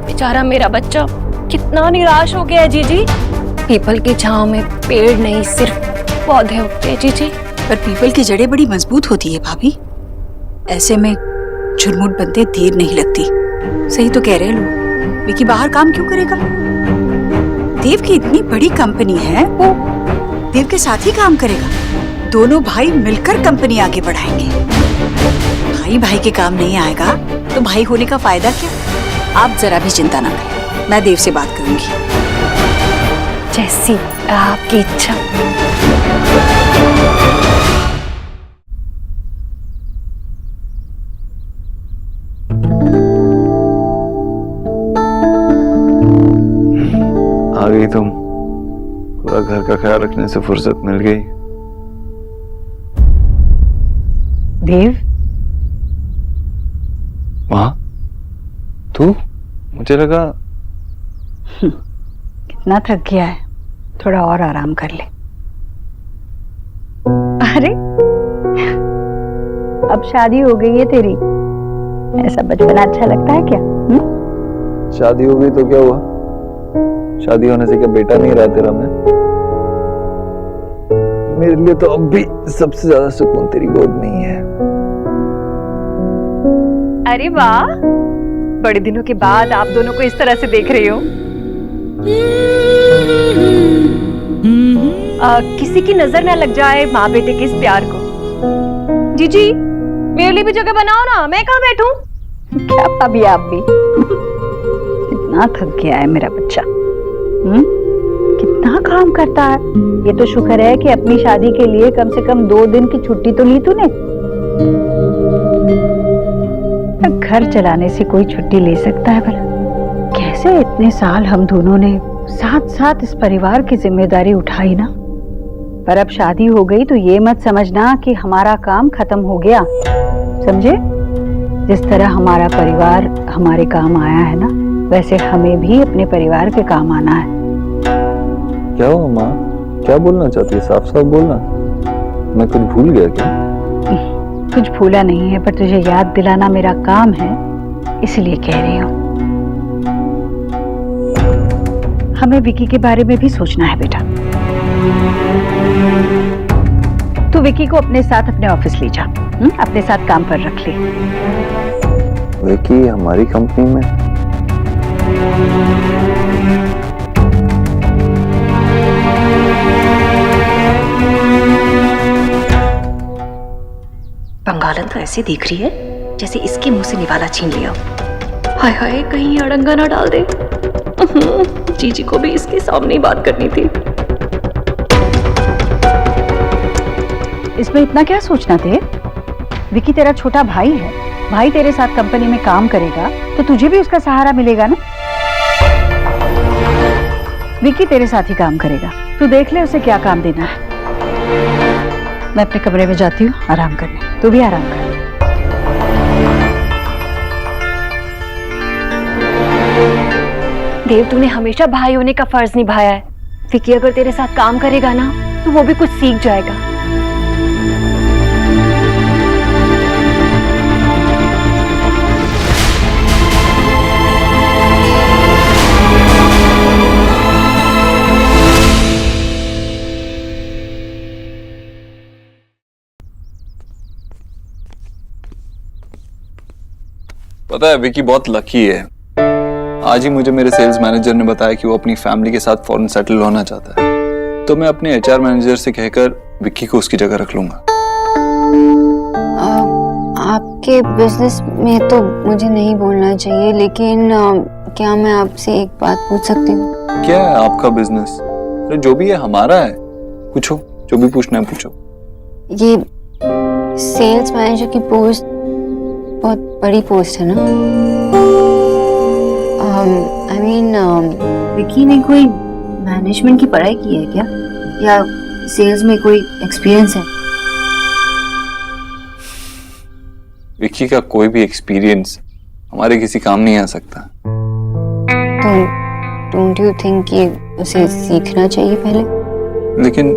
बेचारा मेरा बच्चा कितना निराश हो गया है जीजी। पीपल की छांव में पेड़ नहीं सिर्फ पौधे उगते हैं जीजी। पर पीपल की जड़ें बड़ी मजबूत होती है भाभी, ऐसे में झुरमुट बनते देर नहीं लगती। सही तो कह रहे हैं लोग, विकी बाहर काम क्यों करेगा? देव की इतनी बड़ी कंपनी है, वो देव के साथ ही काम करेगा। दोनों भाई मिलकर कंपनी आगे बढ़ाएंगे। भाई भाई के काम नहीं आएगा तो भाई होने का फायदा क्या? आप जरा भी चिंता ना करें, मैं देव से बात करूंगी। जैसी आपकी इच्छा। आ गई तुम, पूरा घर का ख्याल रखने से फुर्सत मिल गई। देव, माँ तू? मुझे लगा कितना थक गया है, थोड़ा और आराम कर ले। अरे अब शादी हो गई है तेरी, ऐसा बचपना अच्छा लगता है क्या? शादी हो गई तो क्या हुआ? शादी होने से क्या बेटा नहीं रहा तेरा? मैं मेरे लिए तो अब भी सबसे ज्यादा सुकून तेरी गोद में ही है। अरे वाह, बड़े दिनों के बाद आप दोनों को इस तरह से देख रही हो। किसी की नजर ना लग जाए माँ बेटे के इस प्यार को। जीजी मेरे लिए भी जगह बनाओ ना, मैं कहाँ बैठूं? क्या भाभी आप भी कितना थक गया है मेरा बच्चा। कितना काम करता है। ये तो शुक्र है कि अपनी शादी के लिए कम से कम 2 दिन की छुट्टी तो ली तूने। घर चलाने से कोई छुट्टी ले सकता है भला? कैसे इतने साल हम दोनों ने साथ साथ इस परिवार की जिम्मेदारी उठाई ना, पर अब शादी हो गई तो ये मत समझना कि हमारा काम खत्म हो गया। समझे? जिस तरह हमारा परिवार हमारे काम आया है ना, वैसे हमें भी अपने परिवार के काम आना है। क्या हुआ माँ, क्या बोलना चाहती है? साफ साफ बोलना। मैं कुछ भूल गया क्या? कुछ भूला नहीं है, पर तुझे याद दिलाना मेरा काम है, इसलिए कह रही हूँ। हमें विकी के बारे में भी सोचना है बेटा। तू विकी को अपने साथ अपने ऑफिस ले जा, अपने साथ काम पर रख ले। विकी हमारी कंपनी में? बंगालन तो ऐसे देख रही है जैसे इसके मुंह से निवाला छीन लिया हो। हाय हाय, कहीं अड़ंगा ना डाल दे। जीजी को भी इसके सामने ही बात करनी थी। इसमें इतना क्या सोचना थे? विकी तेरा छोटा भाई है, भाई तेरे साथ कंपनी में काम करेगा तो तुझे भी उसका सहारा मिलेगा ना। विकी तेरे साथ ही काम करेगा, तू देख ले उसे क्या काम देना है। मैं अपने कमरे में जाती हूँ आराम करने, तू भी आराम कर। देव, तूने हमेशा भाई होने का फर्ज निभाया है। विकी अगर तेरे साथ काम करेगा ना तो वो भी कुछ सीख जाएगा। पता है विकी बहुत लकी है। आज ही मुझे मेरे सेल्स मैनेजर ने बताया कि वो अपनी फैमिली के साथ फॉरेन सेटल होना चाहता है, तो मैं अपने एचआर मैनेजर से कहकर विक्की को उसकी जगह रख लूंगा। आपके बिजनेस में तो मुझे नहीं बोलना चाहिए, लेकिन क्या मैं आपसे एक बात पूछ सकती हूँ? क्या है आपका बिजनेस? अरे जो भी है हमारा है, पूछो जो भी पूछना है पूछो। ये सेल्स मैनेजर की पोस्ट बहुत बड़ी पोस्ट है ना? आई मीन विकी ने कोई मैनेजमेंट की पढ़ाई की है क्या, या सेल्स में कोई एक्सपीरियंस है? विक्की का कोई भी एक्सपीरियंस हमारे किसी काम नहीं आ सकता। तो डोंट यू थिंक कि उसे सीखना चाहिए पहले? लेकिन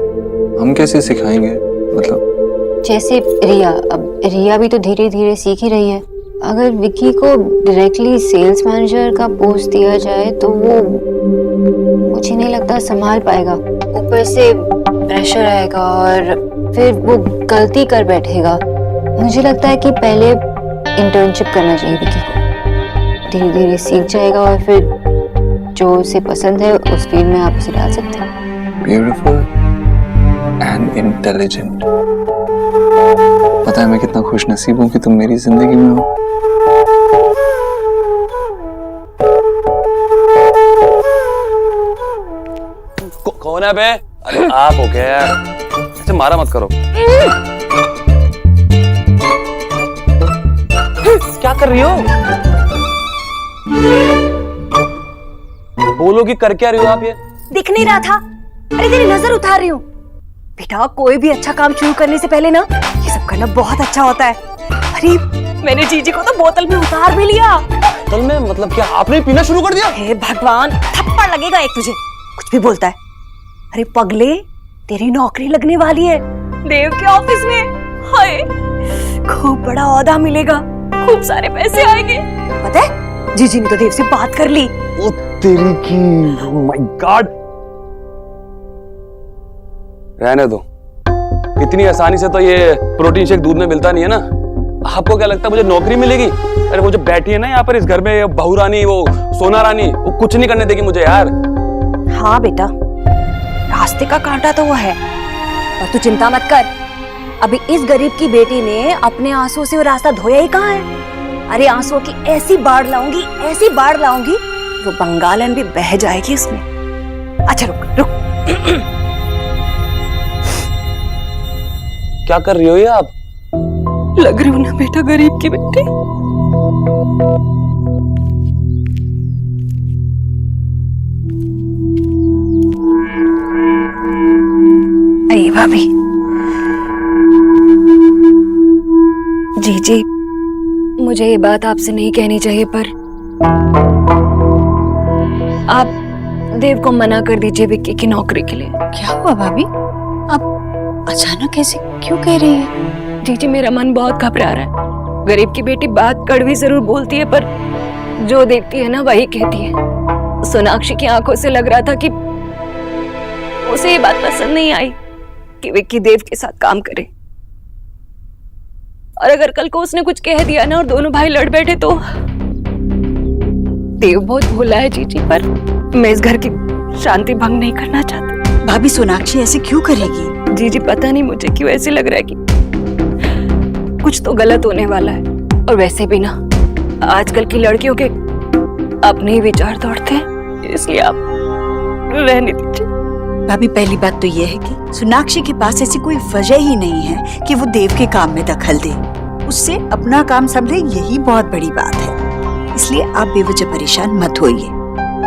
हम कैसे सिखाएंगे? मतलब जैसे रिया, अब रिया भी तो धीरे धीरे सीख ही रही है। अगर विकी को डायरेक्टली सेल्स मैनेजर का पोस्ट दिया जाए तो वो मुझे नहीं लगता संभाल पाएगा। ऊपर से प्रेशर आएगा और फिर वो गलती कर बैठेगा। मुझे लगता है कि पहले इंटर्नशिप करना चाहिए विकी को। धीरे धीरे सीख जाएगा और फिर जो उसे पसंद है उस फील्ड में आप उसे डाल सकते हैं। Beautiful and intelligent. पता है मैं कितना खुश नसीब हूँ कि तुम मेरी जिंदगी में हो। कौन है बे? अरे आप हो क्या यार? ऐसे मारा मत करो। क्या कर रही हो? बोलो कि कर क्या रही हो आप? ये दिख नहीं रहा था? अरे तेरी नजर उतार रही हूँ। बेटा, कोई भी अच्छा काम शुरू करने से पहले ना ये सब करना बहुत अच्छा होता है। अरे मैंने जीजी को तो बोतल में उतार भी लिया। बोतल में? मतलब क्या आपने पीना शुरू कर दिया? हे भगवान, थप्पड़ लगेगा एक तुझे, कुछ भी बोलता है। अरे पगले, तेरी नौकरी लगने वाली है देव के ऑफिस में। हाय, खूब बड़ा ओहदा मिलेगा, खूब सारे पैसे आएंगे। पता है जीजी ने तो देव से बात कर ली। ओ तेरी की, ओह माय गॉड। रहने दो, इतनी आसानी से तो ये प्रोटीन शेक दूध में मिलता नहीं है ना। आपको क्या लगता है मुझे नौकरी मिलेगी? अरे वो जो बैठी है ना यहाँ पर इस घर में, बहू रानी, वो सोना रानी, वो कुछ नहीं करने देगी मुझे यार। हाँ बेटा, रास्ते का कांटा तो वो है, और तू चिंता मत कर। अभी इस गरीब की बेटी ने अपने आंसू से वो रास्ता धोया ही कहाँ है। अरे आंसुओं की ऐसी बाढ़ लाऊंगी, ऐसी बाढ़ लाऊंगी, वो बंगालन भी बह जाएगी उसमें। अच्छा रुक रुक। क्या कर रही हो ये आप? लग रही हूँ ना बेटा गरीब की बेटी। अरे भाभी, जी मुझे ये बात आपसे नहीं कहनी चाहिए, पर आप देव को मना कर दीजिए विक्की की नौकरी के लिए। क्या हुआ भाभी? आप अचानक ऐसे क्यों कह रही है? जी मेरा मन बहुत घबरा रहा है। गरीब की बेटी बात कड़वी जरूर बोलती है, पर जो देखती है ना वही कहती है। सोनाक्षी की आंखों से लग रहा था कि उसे ये बात पसंद नहीं आई कि विक्की देव के साथ काम करे। और अगर कल को उसने कुछ कह दिया ना और दोनों भाई लड़ बैठे तो। देव बहुत भोला है जीजी, पर मैं इस घर की शांति भंग नहीं करना चाहती। भाभी, सोनाक्षी ऐसे क्यों करेगी? जीजी पता नहीं मुझे क्यों ऐसे लग रहा है कि कुछ तो गलत होने वाला है। और वैसे भी ना आजकल की लड़कियों के अपने ही विचार दौड़ते हैं, इसलिए आप रहने दीजिए। भाभी पहली बात तो ये है कि सोनाक्षी के पास ऐसी कोई वजह ही नहीं है कि वो देव के काम में दखल दे। उससे अपना काम संभले, यही बहुत बड़ी बात है। इसलिए आप बेवजह परेशान मत होइए।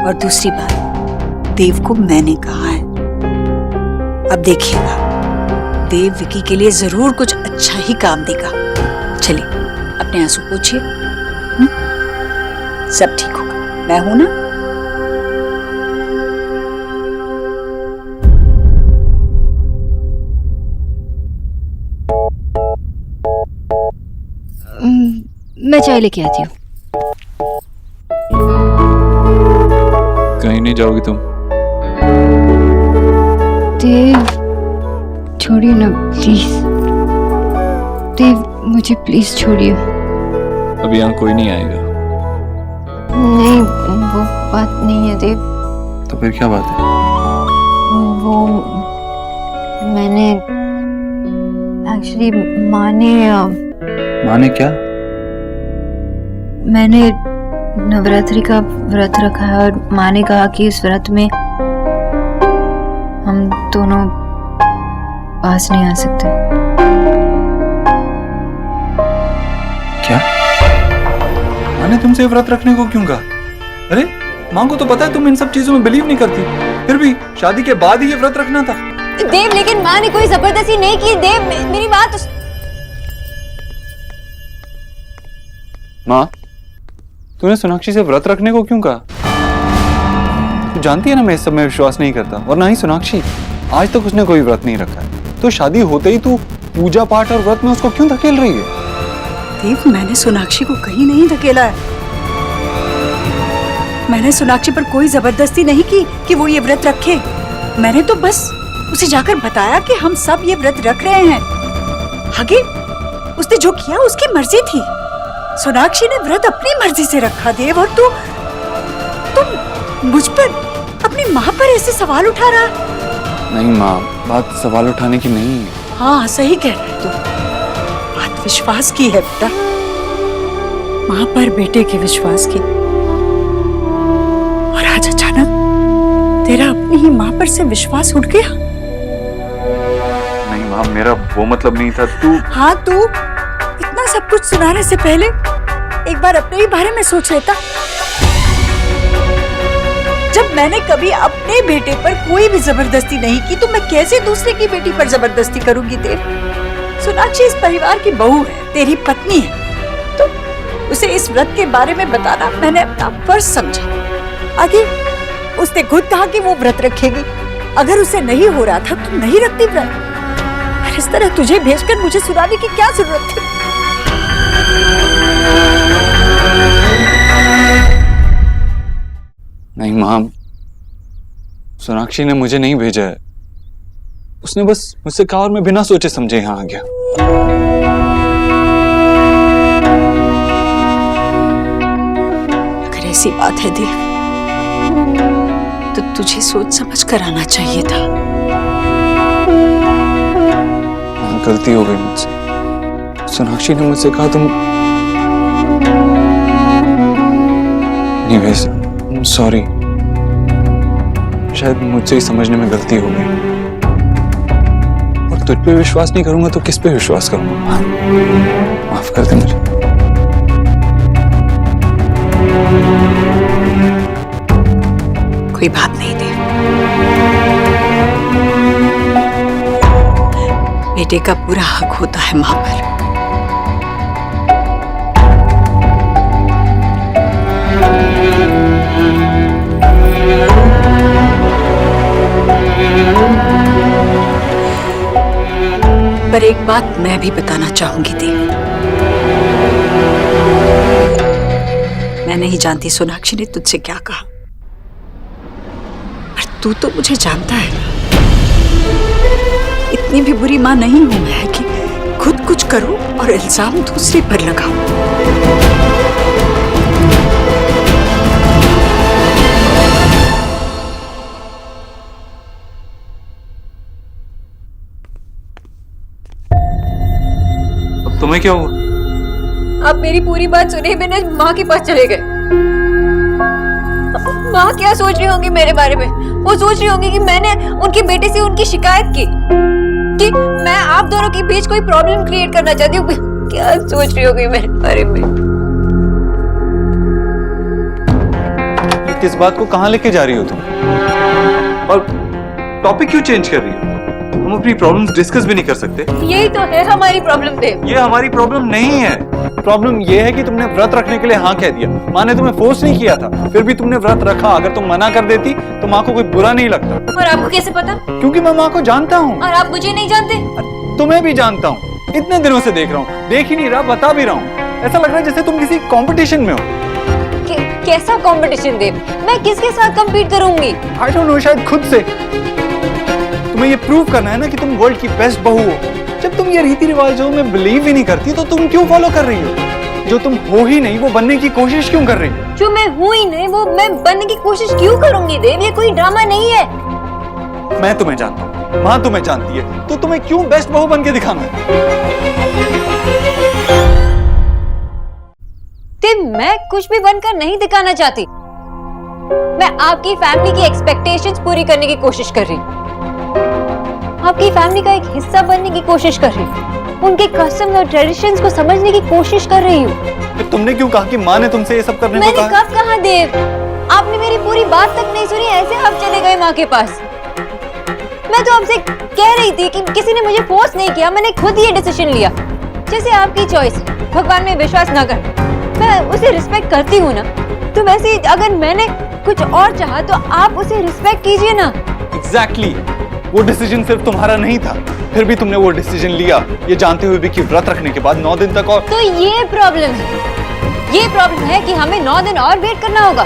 और दूसरी बात, देव को मैंने कहा है, अब देखिएगा देव विकी के लिए जरूर कुछ अच्छा ही काम देगा। चलिए अपने आंसू पोंछिए, सब ठीक होगा, मैं हूं ना। मैं चाय लेके आती हूँ। कहीं नहीं जाओगी तुम? देव छोड़िए ना प्लीज। देव मुझे प्लीज छोड़िए। अब यहाँ कोई नहीं आएगा। नहीं वो बात नहीं है देव। तो फिर क्या बात है? वो मैंने एक्चुअली माने क्या? मैंने नवरात्रि का व्रत रखा है और माँ ने कहा कि इस व्रत में हम दोनों पास नहीं आ सकते। क्या? माँ ने तुमसे व्रत रखने को क्यों कहा? अरे माँ को तो पता है तुम इन सब चीजों में बिलीव नहीं करती, फिर भी शादी के बाद ही ये व्रत रखना था। देव लेकिन माँ ने कोई जबरदस्ती नहीं की। देव मेरी बात माँ, तूने सोनाक्षी से व्रत रखने को क्यों कहा? तू जानती है ना मैं इस सब में विश्वास नहीं करता, और ना ही सोनाक्षी। आज तक उसने कोई व्रत नहीं रखा है, तो शादी होते ही तू पूजा पाठ और व्रत में उसको क्यों धकेल रही है? देव मैंने सोनाक्षी को कहीं नहीं धकेला है। मैंने सोनाक्षी पर कोई जबरदस्ती नहीं की कि वो ये व्रत रखे। मैंने तो बस उसे जाकर बताया कि हम सब ये व्रत रख रहे हैं। आगे उसने जो किया उसकी मर्जी थी। सोनाक्षी ने व्रत अपनी मर्जी से रखा देव, और तुम मुझ पर, अपनी माँ पर ऐसे सवाल उठा रहा। नहीं माँ, बात सवाल उठाने की नहीं है। हाँ सही कह रहे तू, बात विश्वास की है बेटा, माँ पर बेटे के विश्वास की। और आज अचानक तेरा अपनी ही माँ पर से विश्वास उठ गया। नहीं माँ, मेरा वो मतलब नहीं था। तू हाँ तू इतना सब कुछ सुनाने से पहले एक बार अपने ही बारे में सोच लेता। जब मैंने कभी अपने बेटे पर कोई भी जबरदस्ती नहीं की, तो मैं कैसे दूसरे की बेटी पर जबरदस्ती करूंगी? देव, सोनाक्षी इस परिवार की बहू है, तेरी पत्नी है, तो उसे इस व्रत के बारे में बताना मैंने अपना फर्ज समझा। आगे उसने खुद कहा कि वो व्रत रखेगी। अगर उसे नहीं हो रहा था तो नहीं रखती व्रत। और इस तरह तुझे भेजकर मुझे सुनाने की क्या जरूरत थी? नहीं माँ, सोनाक्षी ने मुझे नहीं भेजा है। उसने बस मुझसे कहा और मैं बिना सोचे समझे यहाँ आ गया। अगर ऐसी बात है देव, तो तुझे सोच समझ कर आना चाहिए था। गलती हो गई मुझसे। सोनाक्षी ने मुझसे कहा तुम नहीं भेज। सॉरी, शायद मुझसे ही समझने में गलती हो गई। और तुझ पे विश्वास नहीं करूंगा तो किस पे विश्वास करूंगा? माफ कर दे मुझे। कोई बात नहीं देव, बेटे का पूरा हक होता है मां पर। पर एक बात मैं भी बताना चाहूंगी देव, मैं नहीं जानती सोनाक्षी ने तुझसे क्या कहा, पर तू तो मुझे जानता है। इतनी भी बुरी मां नहीं हूं मैं कि खुद कुछ करूं और इल्जाम दूसरे पर लगाऊं। तुम्हें क्या हुआ? आप मेरी पूरी बात सुने बिना माँ के पास चले गए। माँ क्या सोच रही होंगी मेरे बारे में? वो सोच रही होंगी कि मैंने उनके बेटे से उनकी शिकायत की, कि मैं आप दोनों के बीच कोई प्रॉब्लम क्रिएट करना चाहती हूँ। क्या सोच रही होगी मेरे बारे में? ये किस बात को कहाँ लेके जा रही हो तुम? और टॉपिक क्यों चेंज कर रही हो? हम अपनी प्रॉब्लम्स डिस्कस भी नहीं कर सकते? यही तो है हमारी प्रॉब्लम देव। ये हमारी प्रॉब्लम नहीं है। प्रॉब्लम ये है कि तुमने व्रत रखने के लिए हाँ कह दिया। माँ ने तुम्हें फोर्स नहीं किया था, फिर भी तुमने व्रत रखा। अगर तुम मना कर देती तो माँ को कोई बुरा नहीं लगता। और आपको कैसे पता? क्योंकि मैं माँ को जानता हूँ। और आप मुझे नहीं जानते? तुम्हें भी जानता हूँ, इतने दिनों से देख रहा हूँ। देख ही नहीं रहा, बता भी रहा हूँ। ऐसा लग रहा है जैसे तुम किसी कंपटीशन में हो। कैसा कंपटीशन देव? मैं किसके साथ compete करूंगी? आई डोंट नो, शायद खुद से। तुम्हें ये प्रूव करना है ना कि तुम वर्ल्ड की बेस्ट बहू हो। जब तुम ये रीति रिवाजों में बिलीव ही नहीं करती तो तुम क्यों फॉलो कर रही हो? जो तुम हो ही नहीं वो बनने की कोशिश क्यों कर रही हो? जो मैं हूँ ही नहीं वो मैं बनने की कोशिश क्यों करूंगी देव? ये कोई ड्रामा नहीं है। मैं तुम्हें जानता हूँ, माँ तुम्हें जानती है, तो तुम्हें क्यों बेस्ट बहू बन के दिखाना है? देव, मैं कुछ भी बनकर नहीं दिखाना चाहती। मैं आपकी फैमिली की एक्सपेक्टेशंस पूरी करने की कोशिश कर रही हूँ। आपकी फैमिली का एक हिस्सा बनने की कोशिश कर रही हूँ। उनके कस्टम्स और ट्रेडिशंस को समझने की कोशिश कर रही हूँ। फिर तुमने क्यों कहा कि माँ ने तुमसे ये सब करने को कहा? मैंने कब कहा देव? आपने मेरी पूरी बात तक नहीं सुनी, ऐसे आप चले गए माँ के पास। मैं तो आपसे कह रही थी कि किसी ने मुझे फोर्स नहीं किया, मैंने खुद ये डिसीजन लिया। जैसे आपकी चॉइस है, भगवान में विश्वास न कर, मैं उसे रिस्पेक्ट करती हूँ ना, तो वैसे अगर मैंने कुछ और चाहा तो आप उसे रिस्पेक्ट कीजिए ना। एग्जैक्टली, वो डिसीजन सिर्फ तुम्हारा नहीं था, फिर भी तुमने वो डिसीजन लिया, ये जानते हुए भी कि व्रत रखने के बाद 9 दिन तक और। तो ये प्रॉब्लम है कि हमें 9 दिन और वेट करना होगा।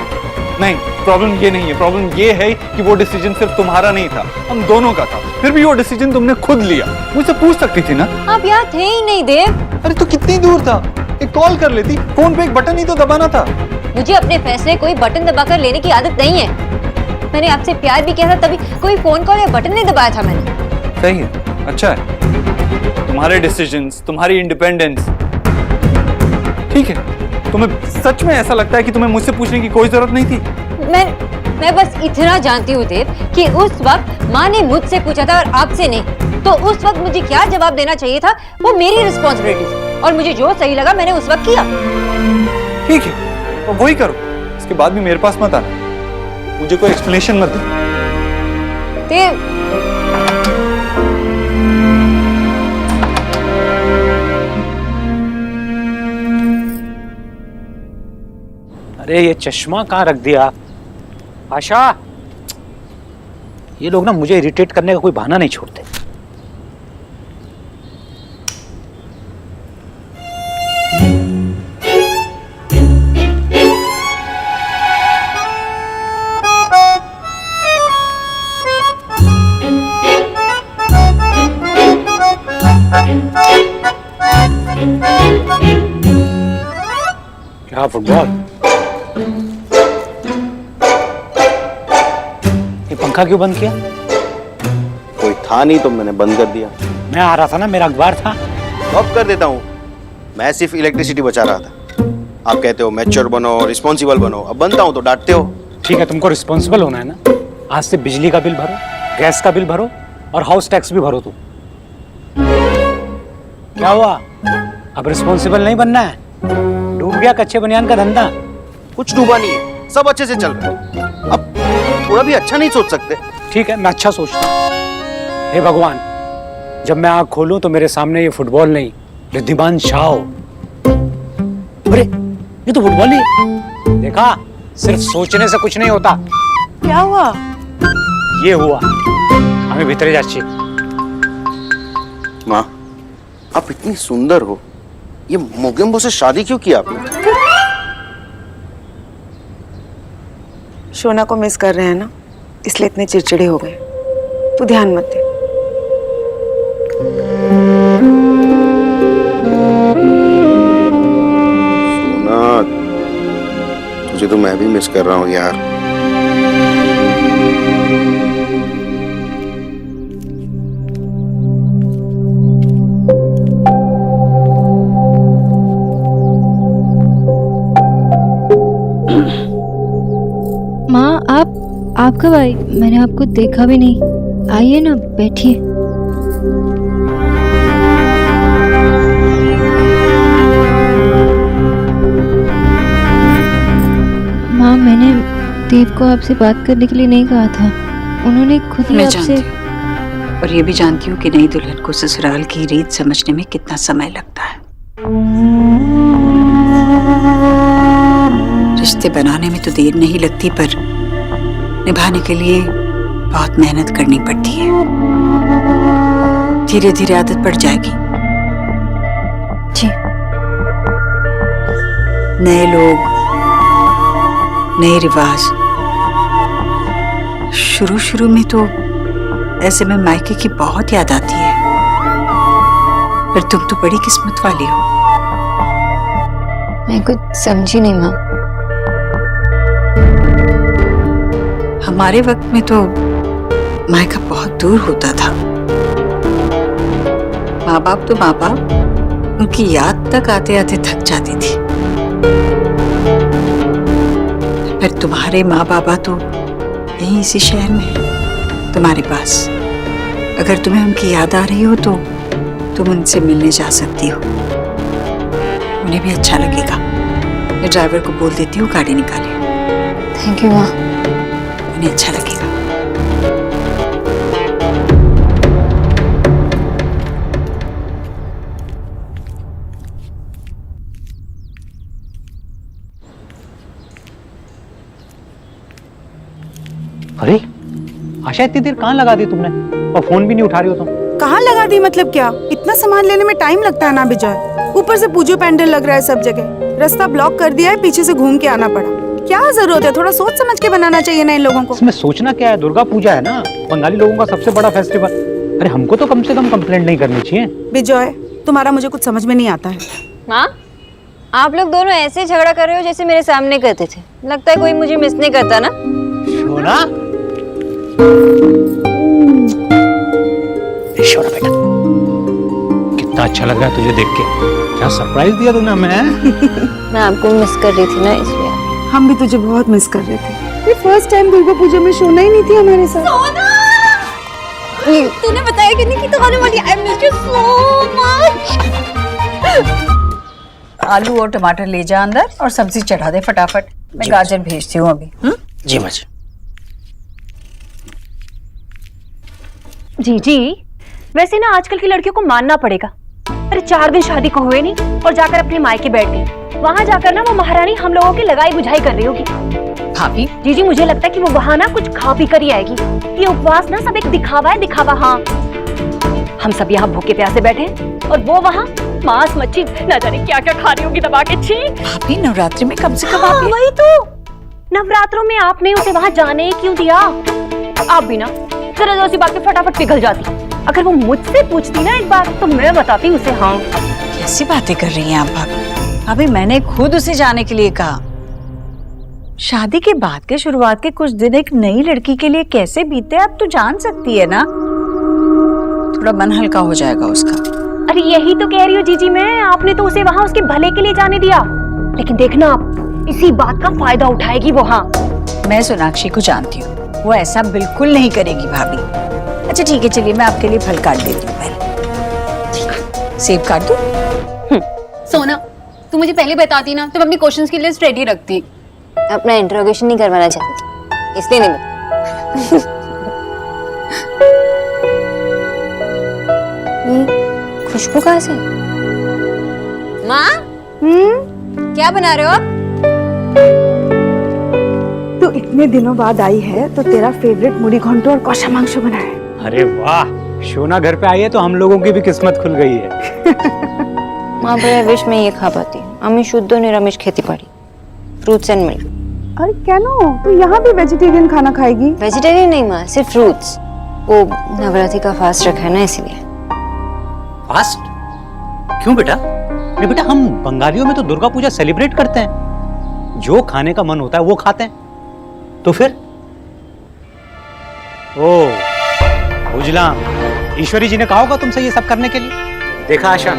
नहीं, प्रॉब्लम ये नहीं है। प्रॉब्लम ये है कि वो डिसीजन सिर्फ तुम्हारा नहीं था, हम दोनों का था। फिर भी वो डिसीजन तुमने खुद लिया। मुझसे पूछ सकती थी ना? आप यहाँ थे ही नहीं देव। अरे तो कितनी दूर था? एक कॉल कर लेती, फोन पे एक बटन ही तो दबाना था। मुझे अपने फैसले कोई बटन दबाकर लेने की आदत नहीं है। मैंने आपसे प्यार भी किया था, तभी कोई फोन कॉल या बटन नहीं दबाया था मैंने। सही है, अच्छा है। तुम्हारे डिसीजंस, तुम्हारी इंडिपेंडेंस, ठीक है। तुम्हें सच में ऐसा लगता है कि तुम्हें मुझसे पूछने की कोई जरूरत नहीं थी? मैं बस इतना जानती हूँ देव कि उस वक्त माँ ने मुझसे पूछा था और आपसे नहीं, तो उस वक्त मुझे क्या जवाब देना चाहिए था वो मेरी रिस्पॉन्सिबिलिटी थी, और मुझे जो सही लगा मैंने उस वक्त किया। ठीक है, तो वही करो। इसके बाद भी मेरे पास मत आना, मुझे कोई एक्सप्लेनेशन मत दे। देव, अरे ये चश्मा कहाँ रख दिया आशा? ये लोग ना मुझे इरिटेट करने का कोई बहाना नहीं छोड़ते। क्या फुटबॉल? ये पंखा क्यों बंद किया? कोई था नहीं तो मैंने बंद कर दिया। मैं आ रहा था ना, मेरा अखबार था। तो अब कर देता हूँ। मैं सिर्फ इलेक्ट्रिसिटी बचा रहा था। आप कहते हो मैच्योर बनो, रिस्पॉन्सिबल बनो, अब बनता हूँ तो डांटते हो। ठीक है, तुमको रिस्पॉन्सिबल होना है ना। आज से बिजली का बिल भरो, गैस का बिल भरो और हाउस टैक्स भी भरो। तुम क्या हुआ? अब रिस्पॉन्सिबल नहीं बनना है? डूब गया कच्चे बनियान का धंधा? कुछ डूबा नहीं है, सब अच्छे से चल रहा है। अब थोड़ा भी अच्छा नहीं सोच सकते? ठीक है, मैं अच्छा सोचता हूँ। हे भगवान, जब मैं आँख खोलूं तो मेरे सामने ये फुटबॉल नहीं, रिद्धिमान शाह हो। अरे ये तो फुटबॉल ही है। देखा, सिर्फ सोचने से कुछ नहीं होता। क्या हुआ? ये हुआ। हमें भीतर जाची। माँ, आप इतनी सुंदर हो, ये मोगेम्बो से शादी क्यों किया आपने? शोना को मिस कर रहे हैं ना, इसलिए इतने चिड़चिड़े हो गए। तू ध्यान मत दे। सोना, तुझे तो मैं भी मिस कर रहा हूँ यार। माँ आप कब आई? मैंने आपको देखा भी नहीं। आइए ना, बैठिए। माँ, मैंने देव को आपसे बात करने के लिए नहीं कहा था। उन्होंने खुद ही मैं आपसे। जानती हूँ, और ये भी जानती हूँ कि नई दुल्हन को ससुराल की रीत समझने में कितना समय लगता है। रिश्ते बनाने में तो देर नहीं लगती, पर निभाने के लिए बहुत मेहनत करनी पड़ती है। धीरे धीरे आदत पड़ जाएगी। जी। नए लोग, नए रिवाज। शुरू शुरू में तो ऐसे में मायके की बहुत याद आती है, पर तुम तो बड़ी किस्मत वाली हो। मैं कुछ समझी नहीं माँ। हमारे वक्त में तो मायका बहुत दूर होता था। माँ बाप तो माँ बाप, उनकी याद तक आते आते थक जाती थी। पर तुम्हारे माँ बाबा तो यहीं इसी शहर में है, तुम्हारे पास। अगर तुम्हें उनकी याद आ रही हो तो तुम उनसे मिलने जा सकती हो। उन्हें भी अच्छा लगेगा। मैं ड्राइवर को बोल देती हूँ गाड़ी निकाले। थैंक यू माँ। उन्हें अच्छा लगेगा। अरे आशा, इतनी देर कहाँ लगा दी तुमने? और फोन भी नहीं उठा रही हो तुम। कहाँ लगा दी मतलब क्या? इतना सामान लेने में टाइम लगता है ना विजय। ऊपर से पूजो पैंडल लग रहा है सब जगह। रास्ता ब्लॉक कर दिया है, पीछे से घूम के आना पड़ा। क्या जरूरत है? थोड़ा सोच समझ के बनाना चाहिए ना इन लोगों को। इसमें सोचना क्या है? दुर्गा पूजा है ना, बंगाली लोगों का सबसे बड़ा फेस्टिवल। अरे हमको तो कम से कम कंप्लेंट नहीं करनी चाहिए। विजय, तुम्हारा मुझे कुछ समझ में नहीं आता है। माँ, आप लोग दोनों ऐसे झगड़ा कर रहे हो जैसे मेरे सामने करते थे। लगता है कोई मुझे मिस नहीं करता ना। शोना, शोना बेटा, कितना अच्छा लग रहा है तुझे देख के। क्या सरप्राइज दिया तूने हमें। मैं आपको मिस कर रही थी ना, इसलिए। हम भी तुझे बहुत मिस कर रहे थे। ये फर्स्ट टाइम दुर्गा पूजा में शोना ही नहीं थी हमारे साथ। तूने बताया कि नहीं कि तू आने वाली? I miss you so much. आलू और टमाटर ले जा अंदर और सब्जी चढ़ा दे फटाफट। मैं गाजर भेजती हूँ अभी। जी माँ जी। जी जी, वैसे ना आजकल की लड़कियों को मानना पड़ेगा। अरे 4 दिन शादी को हुए नहीं और जाकर अपने मायके बैठ गई। वहाँ जाकर ना वो महारानी हम लोगों की लगाई बुझाई कर रही होगी। भाभी, जी मुझे लगता है कि वो वहाँ ना कुछ खा पी कर ही आएगी। ये उपवास ना सब एक दिखावा है, दिखावा। हाँ, हम सब यहाँ भूखे प्यासे बैठे और वो वहाँ मांस मच्छी न जाने क्या क्या खा रही होगी दबा के। छी भाभी, नवरात्रि में कम से कम हाँ, वही तो। नवरात्रों में आपने उसे वहाँ जाने क्यों दिया? आप भी ना जरा सी बात पे फटाफट पिघल जाती। अगर वो मुझसे पूछती ना एक बार तो मैं बताती उसे। हाँ, कैसी बातें कर रही हैं आप भाभी? अभी मैंने खुद उसे जाने के लिए कहा। शादी के बाद के शुरुआत के कुछ दिन एक नई लड़की के लिए कैसे बीते आप तो जान सकती है ना। थोड़ा मन हल्का हो जाएगा उसका। अरे यही तो कह रही हूँ जीजी मैं। आपने तो उसे वहाँ उसके भले के लिए जाने दिया, लेकिन देखना आप इसी बात का फायदा उठाएगी वो। हाँ, मैं सोनाक्षी को जानती हूँ, वो ऐसा बिल्कुल नहीं करेगी भाभी। अच्छा ठीक है, चलिए मैं आपके लिए फल काट देती हूँ पहले। सेब काट दूँ? सोना, तू मुझे पहले बताती ना तो मैं अपनी क्वेश्चंस की लिस्ट रेडी रखती। अपना इंट्रोगेशन नहीं करवाना चाहती, इसलिए नहीं। ये खुशबू कहाँ से? माँ, क्या बना रहे हो आप? तू इतने दिनों बाद आई है तो तेरा फेवरेट मुड़ी घंटो और कौशा मांगशो बना है। अरे वाह, शोना घर पे आई है तो हम लोगों की भी किस्मत खुल गई है। माँ, बड़ा विश में ये खा पाती। আমি শুদ্ধ নিরামিষ খেতে পারি, फ्रूट्स एंड मिल्क। अरे क्या नो, तू यहाँ भी वेजिटेरियन खाना खाएगी? वेजिटेरियन नहीं माँ, सिर्फ फ्रूट्स। वो नवरात्रि का फास्ट रखा है ना, इसलिए। फास्ट? क्यों बेटा? अरे बेटा, हम बंगालियों में तो दुर्गा पूजा सेलिब्रेट करते हैं। जो खाने का मन होता है वो खाते हैं। तो फिर बुझला, ईश्वरी जी ने कहा होगा तुमसे ये सब करने के लिए। देखा आशा,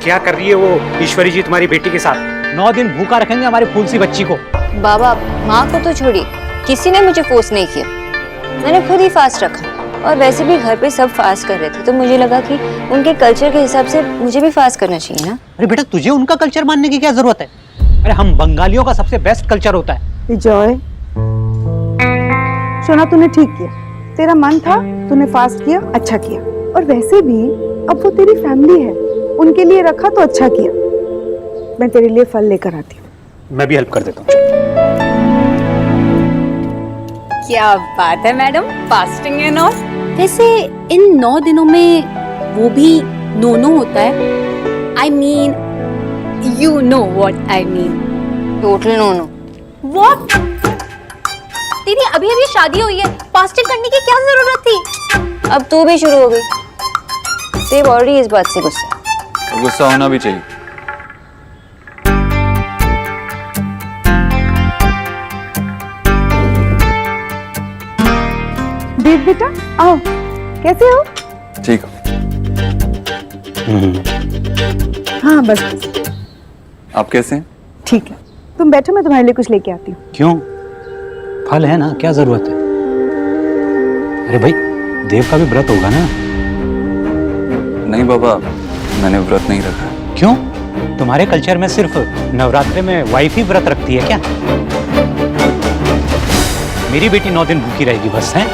क्या कर रही है वो ईश्वरी जी तुम्हारी बेटी के साथ। 9 दिन भूखा रखेंगे हमारी फूल सी बच्ची को। बाबा, माँ को तो छोड़िए, किसी ने मुझे फोर्स नहीं किया, मैंने खुद ही फास्ट रखा। और वैसे भी घर पे सब फास्ट कर रहे थे तो मुझे लगा कि उनके कल्चर के हिसाब से मुझे भी फास्ट करना चाहिए ना। अरे बेटा तुझे उनका कल्चर मानने की क्या जरूरत है? अरे हम बंगालियों का सबसे बेस्ट कल्चर होता है। जॉय, सोना तूने ठीक किया, तेरा मन था, तूने फास्ट किया, अच्छा किया। और वैसे भी अब वो तेरी फैमिली है, उनके लिए रखा तो अच्छा किया। मैं तेरे लिए फल लेकर आती हूँ। मैं भी हेल्प कर देता हूँ। क्या बात है मैडम, फास्टिंग एंड ऑल। वैसे इन 9 दिनों में वो भी नो होता है। I mean you know what I mean. Total no. What? तेरी अभी अभी शादी हुई है, फास्टिंग करने की क्या जरूरत थी? अब तू भी शुरू हो गई। देव ऑलरेडी इस बात से गुस्सा है। और गुस्सा होना भी चाहिए। देव बेटा, आओ, कैसे हो? ठीक हो? हाँ बस आप कैसे हैं? ठीक है, तुम बैठो, मैं तुम्हारे लिए कुछ लेके आती हूँ। क्यों? फल है ना, क्या जरूरत है? अरे भाई देव का भी व्रत होगा ना? नहीं बाबा, मैंने व्रत नहीं रखा। क्यों? तुम्हारे कल्चर में सिर्फ नवरात्रि में वाइफ ही व्रत रखती है क्या? मेरी बेटी 9 दिन भूखी रहेगी बस, है?